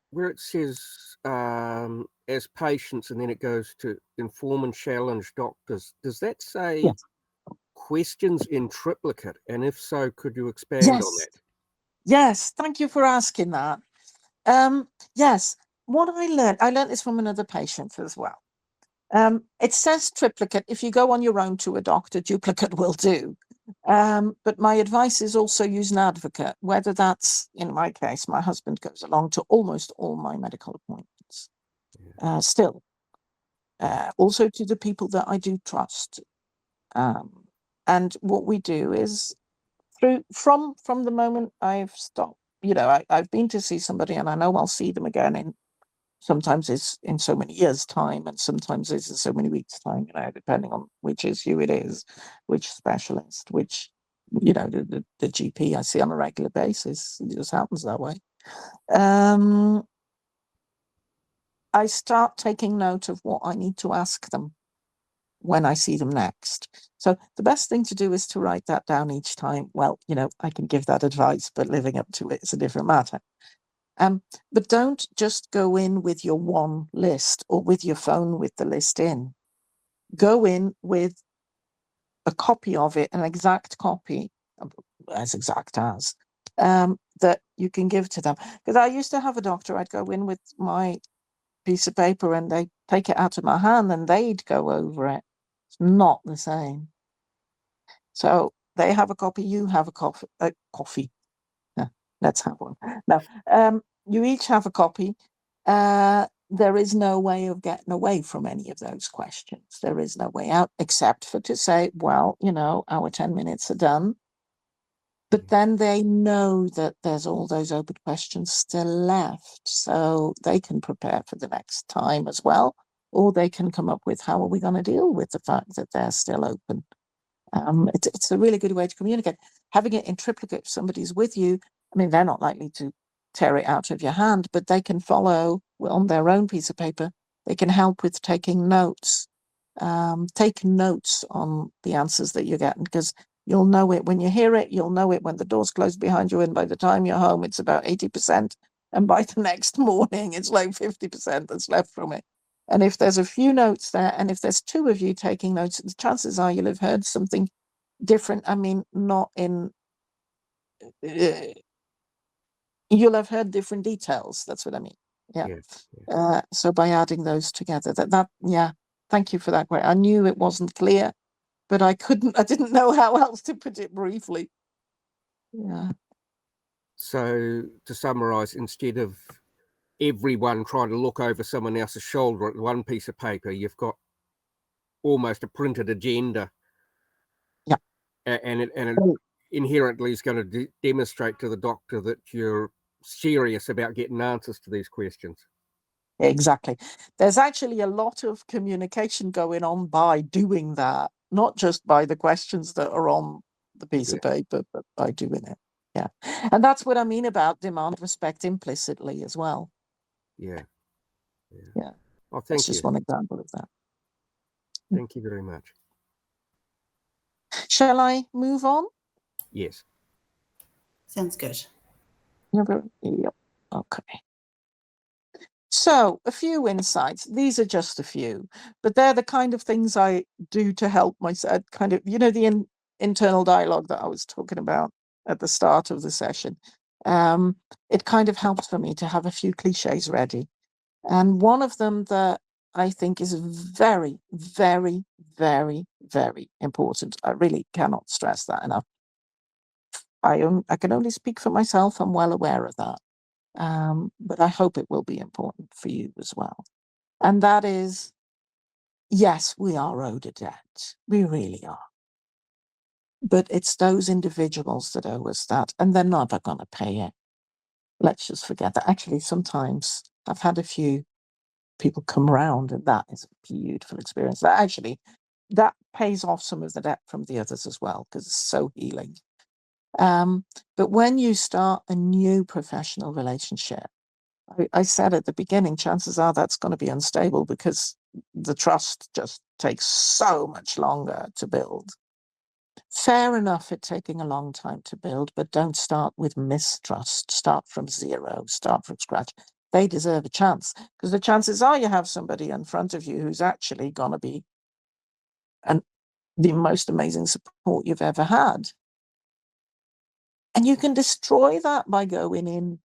Where it says as patients and then it goes to inform and challenge doctors, does that say yes. questions in triplicate? And if so, could you expand on that? Yes, thank you for asking that. Yes, what I learned this from another patient as well. It says triplicate. If you go on your own to a doctor, duplicate will do. But my advice is also use an advocate, whether that's, in my case, my husband goes along to almost all my medical appointments. Still. Also to the people that I do trust. And what we do is from the moment I've stopped, I've been to see somebody and I know I'll see them again sometimes it's in so many years' time and sometimes it's in so many weeks' time, depending on which issue it is, which specialist, which you know, the GP I see on a regular basis. It just happens that way. I start taking note of what I need to ask them when I see them next. So the best thing to do is to write that down each time. Well, you know, I can give that advice, but living up to it is a different matter. But don't just go in with your one list or with your phone with the list in. Go in with a copy of it, an exact copy, as exact as, that you can give to them. Because I used to have a doctor, I'd go in with my piece of paper and they'd take it out of my hand and they'd go over it. It's not the same. So they have a copy, you have a coffee. Let's have one. Now, you each have a copy. There is no way of getting away from any of those questions. There is no way out except for to say, well, you know, our 10 minutes are done. But then they know that there's all those open questions still left. So they can prepare for the next time as well. Or they can come up with how are we going to deal with the fact that they're still open. It's a really good way to communicate. Having it in triplicate, if somebody's with you, I mean, they're not likely to tear it out of your hand, but they can follow on their own piece of paper. They can help with taking notes. Take notes on the answers that you're getting, because you'll know it when you hear it. You'll know it when the door's closed behind you. And by the time you're home, it's about 80%. And by the next morning, it's like 50% that's left from it. And if there's a few notes there, and if there's two of you taking notes, the chances are you'll have heard something different. I mean, not in, you'll have heard different details. That's what I mean. Yeah. Yes. So by adding those together, yeah, thank you for that. I knew it wasn't clear, but I didn't know how else to put it briefly. Yeah. So to summarize, instead of everyone trying to look over someone else's shoulder at one piece of paper, you've got almost a printed agenda. Yeah. And it inherently is going to demonstrate to the doctor that you're serious about getting answers to these questions. Exactly. There's actually a lot of communication going on by doing that, not just by the questions that are on the piece of paper, but by doing it. Yeah. And that's what I mean about demand respect implicitly as well. Yeah. Oh, that's just one example of that. Thank you very much. Shall I move on? Yes. Sounds good. Yep. Okay. So a few insights. These are just a few, but they're the kind of things I do to help myself, kind of, you know, the internal dialogue that I was talking about at the start of the session. It kind of helps for me to have a few cliches ready. And one of them that I think is very, very, very, very important. I really cannot stress that enough. I can only speak for myself. I'm well aware of that. But I hope it will be important for you as well. And that is, yes, we are owed a debt. We really are. But it's those individuals that owe us that, and they're never going to pay it. Let's just forget that. Actually, sometimes I've had a few people come around, and that is a beautiful experience. That pays off some of the debt from the others as well, because it's so healing. But when you start a new professional relationship, I said at the beginning, chances are that's going to be unstable because the trust just takes so much longer to build. Fair enough, it taking a long time to build, but don't start with mistrust. Start from zero, start from scratch. They deserve a chance, because the chances are you have somebody in front of you who's actually going to be the most amazing support you've ever had. And you can destroy that by going in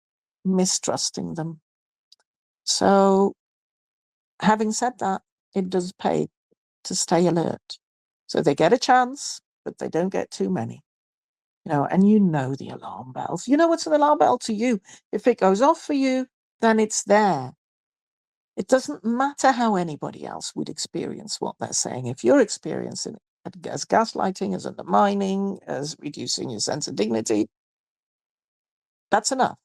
mistrusting them. So having said that, it does pay to stay alert. So they get a chance, but they don't get too many. You know, and you know the alarm bells. You know what's an alarm bell to you. If it goes off for you, then it's there. It doesn't matter how anybody else would experience what they're saying. If you're experiencing it as gaslighting, as undermining, as reducing your sense of dignity, that's enough.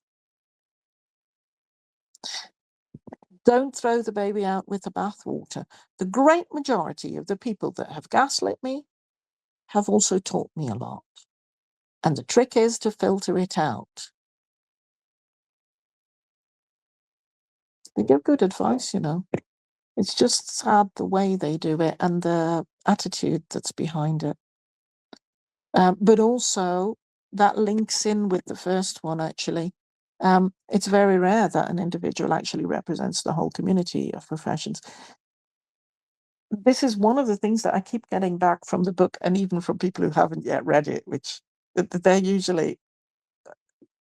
Don't throw the baby out with the bathwater. The great majority of the people that have gaslit me have also taught me a lot. And the trick is to filter it out. They give good advice, you know. It's just sad the way they do it and the attitude that's behind it. But also, that links in with the first one, actually. It's very rare that an individual actually represents the whole community of professions. This is one of the things that I keep getting back from the book, and even from people who haven't yet read it, which they're usually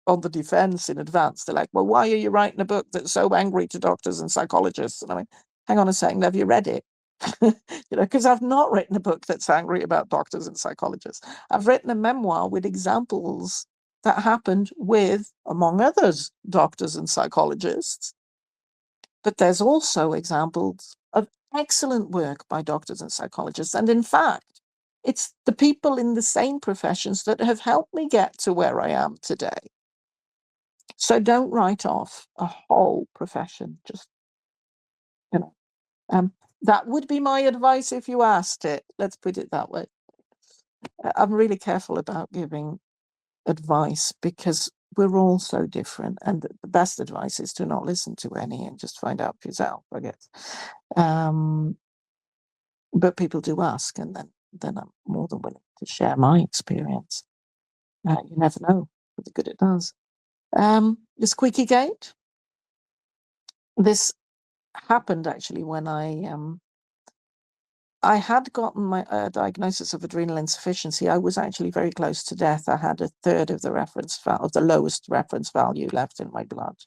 on the defense in advance. They're like, well, why are you writing a book that's so angry to doctors and psychologists? And I mean, hang on a second, have you read it? You know, because I've not written a book that's angry about doctors and psychologists. I've written a memoir with examples that happened with, among others, doctors and psychologists. But there's also examples of excellent work by doctors and psychologists. And in fact, it's the people in the same professions that have helped me get to where I am today. So don't write off a whole profession. Just, you know, that would be my advice if you asked it. Let's put it that way. I'm really careful about giving advice because we're all so different. And the best advice is to not listen to any and just find out for yourself, I guess. But people do ask, and then I'm more than willing to share my experience. You never know what the good it does. The squeaky gate. This happened actually when I had gotten my diagnosis of adrenal insufficiency. I was actually very close to death. I had a third of the the lowest reference value left in my blood,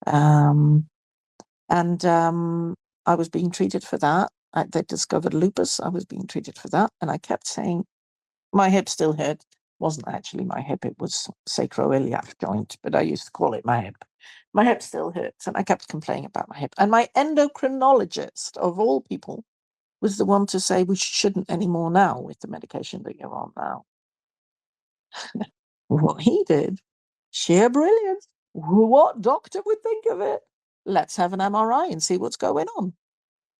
and I was being treated for that. They discovered lupus. I was being treated for that, and I kept saying my hip still hurt. Wasn't actually my hip; it was sacroiliac joint, but I used to call it my hip. My hip still hurts, and I kept complaining about my hip. And my endocrinologist, of all people, was the one to say we shouldn't anymore now with the medication that you're on now. What he did, sheer brilliance. What doctor would think of it? Let's have an MRI and see what's going on.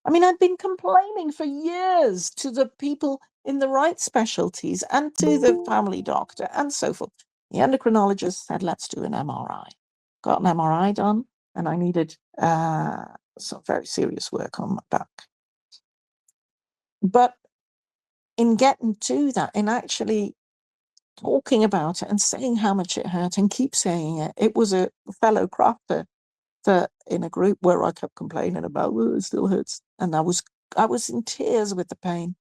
I mean, I'd been complaining for years to the people in the right specialties and to the family doctor and so forth. The endocrinologist said, let's do an MRI. Got an MRI done, and I needed some very serious work on my back. But in getting to that, in actually talking about it and saying how much it hurt and keep saying it, it was a fellow crafter that in a group where I kept complaining about, well, it still hurts. And I was in tears with the pain.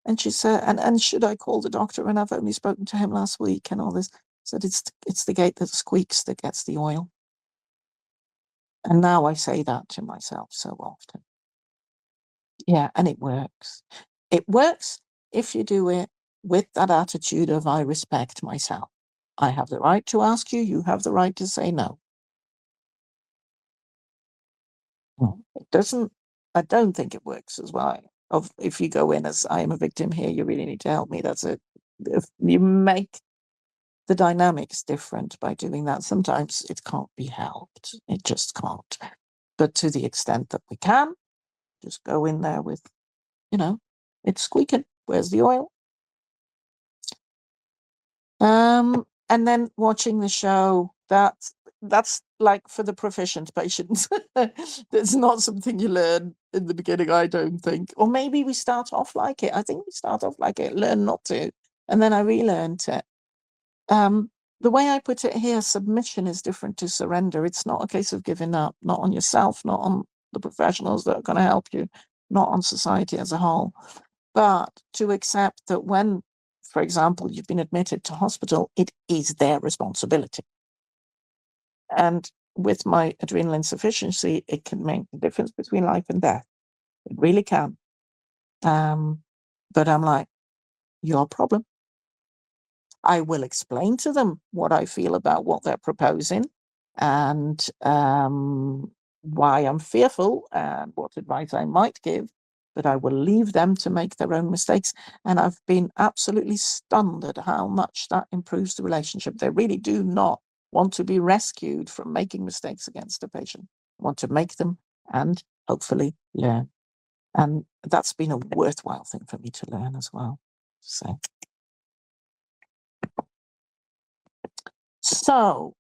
And she said, and should I call the doctor? And I've only spoken to him last week and all this. Said it's the gate that squeaks that gets the oil. And now I say that to myself so often. Yeah, and it works. It works if you do it with that attitude of I respect myself. I have the right to ask you, you have the right to say no. It doesn't, I don't think it works as well. If you go in as I am a victim here, you really need to help me. If you make the dynamics different by doing that. Sometimes it can't be helped. It just can't. But to the extent that we can, just go in there with, it's squeaking. Where's the oil? And then watching the show, that's like for the proficient patients. It's not something you learn in the beginning, I don't think. Or maybe we start off like it. I think we start off like it, learn not to. And then I relearned it. The way I put it here, submission is different to surrender. It's not a case of giving up, not on yourself, not on the professionals that are going to help you, not on society as a whole, but to accept that when, for example, you've been admitted to hospital, it is their responsibility. And with my adrenal insufficiency, it can make the difference between life and death. It really can. But I'm like, your problem. I will explain to them what I feel about what they're proposing and why I'm fearful and what advice I might give, but I will leave them to make their own mistakes. And I've been absolutely stunned at how much that improves the relationship. They really do not want to be rescued from making mistakes against a patient. They want to make them and hopefully learn. And that's been a worthwhile thing for me to learn as well. So. So,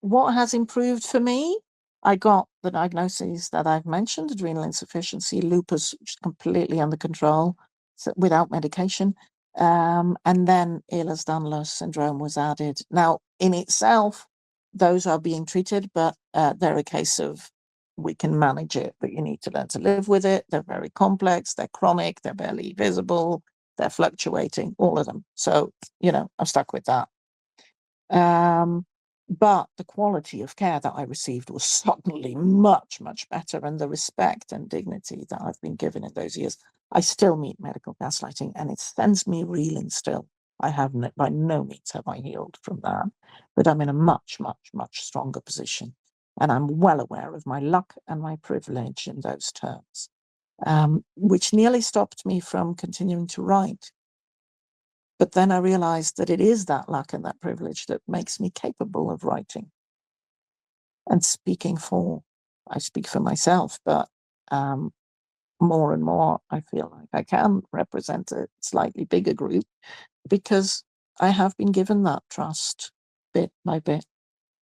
what has improved for me? I got the diagnoses that I've mentioned: adrenal insufficiency, lupus, which is completely under control, so without medication. And then Ehlers-Danlos syndrome was added. Now, in itself, those are being treated, but they're a case of we can manage it, but you need to learn to live with it. They're very complex, they're chronic, they're barely visible, they're fluctuating, all of them. So, I'm stuck with that. But the quality of care that I received was suddenly much, much better. And the respect and dignity that I've been given in those years, I still meet medical gaslighting, and it sends me reeling still. I have by no means have I healed from that, but I'm in a much, much, much stronger position. And I'm well aware of my luck and my privilege in those terms, which nearly stopped me from continuing to write. But then I realized that it is that luck and that privilege that makes me capable of writing and speaking for. I speak for myself, but more and more I feel like I can represent a slightly bigger group because I have been given that trust bit by bit,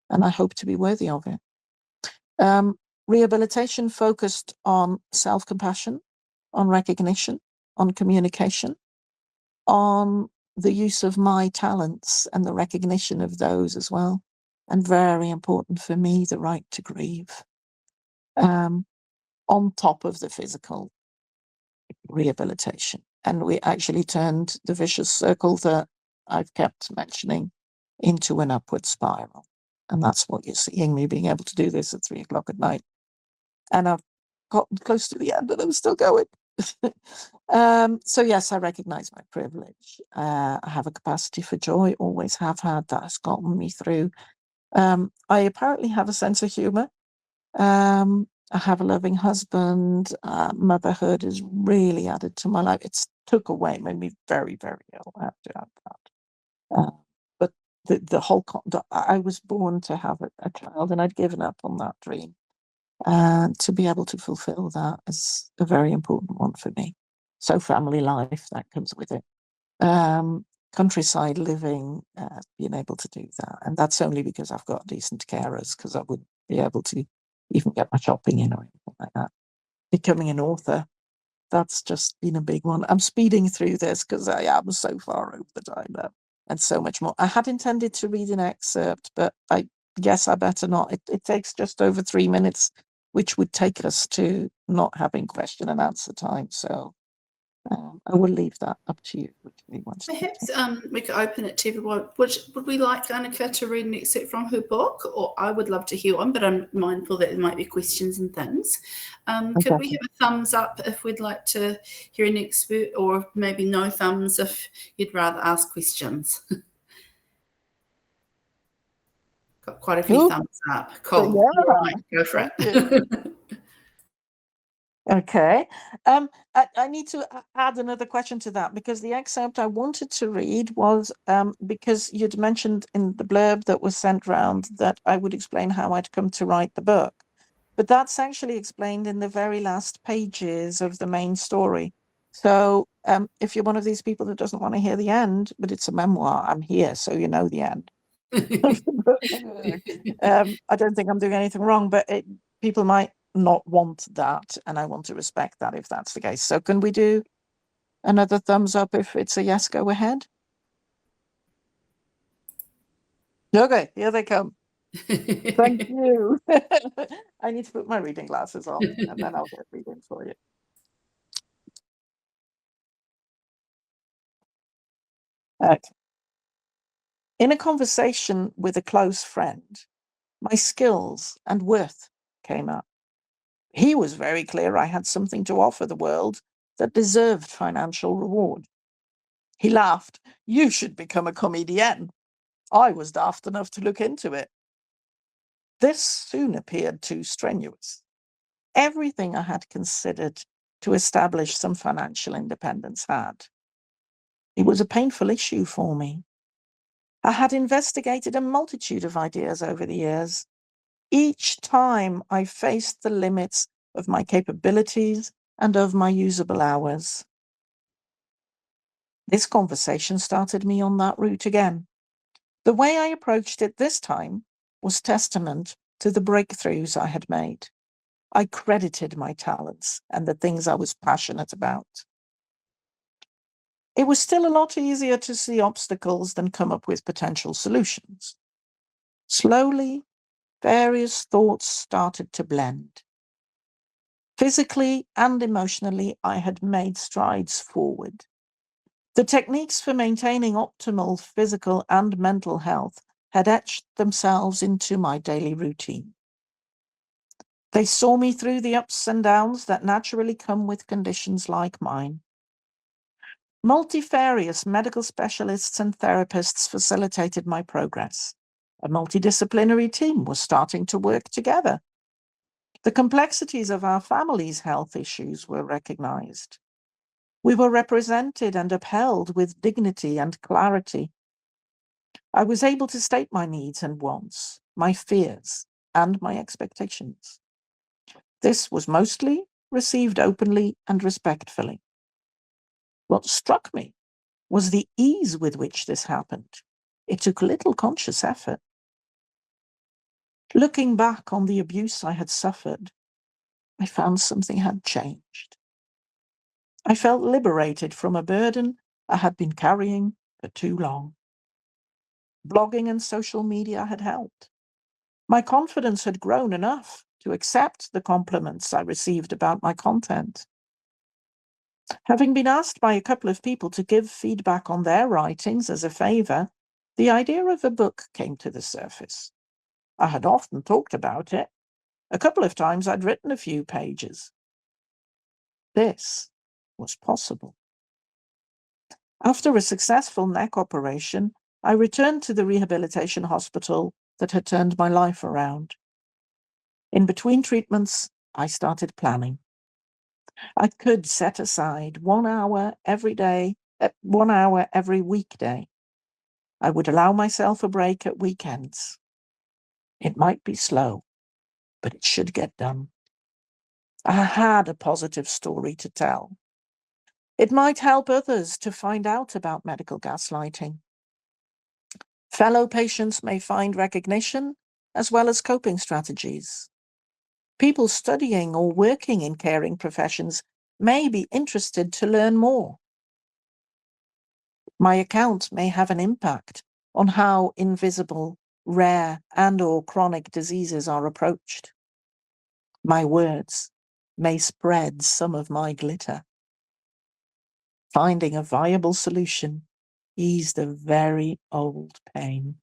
and I hope to be worthy of it. Rehabilitation focused on self-compassion, on recognition, on communication, on the use of my talents and the recognition of those as well. And very important for me, the right to grieve, on top of the physical rehabilitation. And we actually turned the vicious circle that I've kept mentioning into an upward spiral. And that's what you're seeing me being able to do this at 3:00 at night. And I've gotten close to the end and I'm still going. So yes, I recognize my privilege. I have a capacity for joy, always have had, that has gotten me through. I apparently have a sense of humor. I have a loving husband. Motherhood has really added to my life. It's took away, made me very, very ill. I have to add that. But the whole, I was born to have a child, and I'd given up on that dream. And to be able to fulfill that is a very important one for me. So family life, that comes with it. Countryside living, being able to do that. And that's only because I've got decent carers, because I wouldn't be able to even get my shopping in or anything like that. Becoming an author, that's just been a big one. I'm speeding through this because I am so far over the time now, and so much more. I had intended to read an excerpt, but I guess I better not. It takes just over 3 minutes, which would take us to not having question and answer time. So I will leave that up to you. Perhaps we could open it to everyone. Would we like Anneke to read an excerpt from her book? Or I would love to hear one, but I'm mindful that there might be questions and things. Could we have a thumbs up if we'd like to hear an excerpt, or maybe no thumbs if you'd rather ask questions? Got quite a few thumbs up. Cool. Yeah. Right, go for it. Okay. I need to add another question to that, because the excerpt I wanted to read was because you'd mentioned in the blurb that was sent round that I would explain how I'd come to write the book. But that's actually explained in the very last pages of the main story. So if you're one of these people that doesn't want to hear the end, but it's a memoir, I'm here, so you know the end. I don't think I'm doing anything wrong, but people might not want that, and I want to respect that if that's the case. So can we do another thumbs up if it's a yes, go ahead? Okay, here they come. Thank you. I need to put my reading glasses on, and then I'll get reading for you. Okay. In a conversation with a close friend, my skills and worth came up. He was very clear I had something to offer the world that deserved financial reward. He laughed. You should become a comedienne. I was daft enough to look into it. This soon appeared too strenuous. Everything I had considered to establish some financial independence had. It was a painful issue for me. I had investigated a multitude of ideas over the years. Each time I faced the limits of my capabilities and of my usable hours. This conversation started me on that route again. The way I approached it this time was testament to the breakthroughs I had made. I credited my talents and the things I was passionate about. It was still a lot easier to see obstacles than come up with potential solutions. Slowly, various thoughts started to blend. Physically and emotionally, I had made strides forward. The techniques for maintaining optimal physical and mental health had etched themselves into my daily routine. They saw me through the ups and downs that naturally come with conditions like mine. Multifarious medical specialists and therapists facilitated my progress. A multidisciplinary team was starting to work together. The complexities of our family's health issues were recognized. We were represented and upheld with dignity and clarity. I was able to state my needs and wants, my fears, and my expectations. This was mostly received openly and respectfully. What struck me was the ease with which this happened. It took little conscious effort. Looking back on the abuse I had suffered, I found something had changed. I felt liberated from a burden I had been carrying for too long. Blogging and social media had helped. My confidence had grown enough to accept the compliments I received about my content. Having been asked by a couple of people to give feedback on their writings as a favor, the idea of a book came to the surface. I had often talked about it. A couple of times I'd written a few pages. This was possible. After a successful neck operation, I returned to the rehabilitation hospital that had turned my life around. In between treatments, I started planning. I could set aside 1 hour every day, 1 hour every weekday. I would allow myself a break at weekends. It might be slow, but it should get done. I had a positive story to tell. It might help others to find out about medical gaslighting. Fellow patients may find recognition as well as coping strategies. People studying or working in caring professions may be interested to learn more. My account may have an impact on how invisible, rare, and/or chronic diseases are approached. My words may spread some of my glitter. Finding a viable solution eased a very old pain.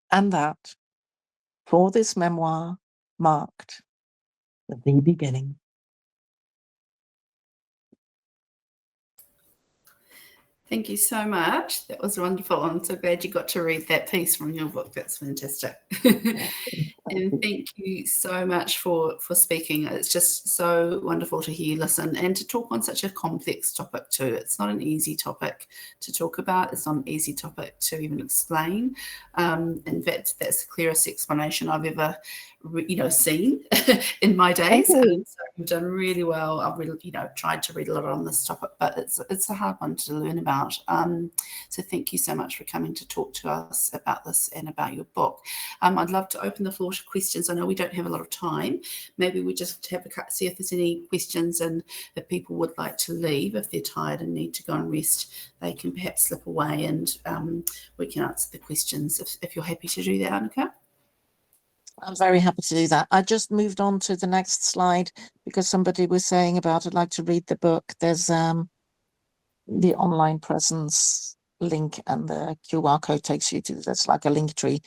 And that, for this memoir, marked the beginning. Thank you so much. That was wonderful. I'm so glad you got to read that piece from your book. That's fantastic. And thank you so much for speaking. It's just so wonderful to hear you listen and to talk on such a complex topic too. It's not an easy topic to talk about. It's not an easy topic to even explain. In fact, that's the clearest explanation I've ever seen in my days. So you've done really well. I've really, tried to read a lot on this topic, but it's a hard one to learn about. So thank you so much for coming to talk to us about this and about your book. I'd love to open the floor to questions. I know we don't have a lot of time. Maybe we just have see if there's any questions, and if people would like to leave, if they're tired and need to go and rest, they can perhaps slip away and we can answer the questions if you're happy to do that, Anneke. I'm very happy to do that. I just moved on to the next slide because somebody was saying about I'd like to read the book. There's the online presence link, and the QR code takes you to, that's like a link tree.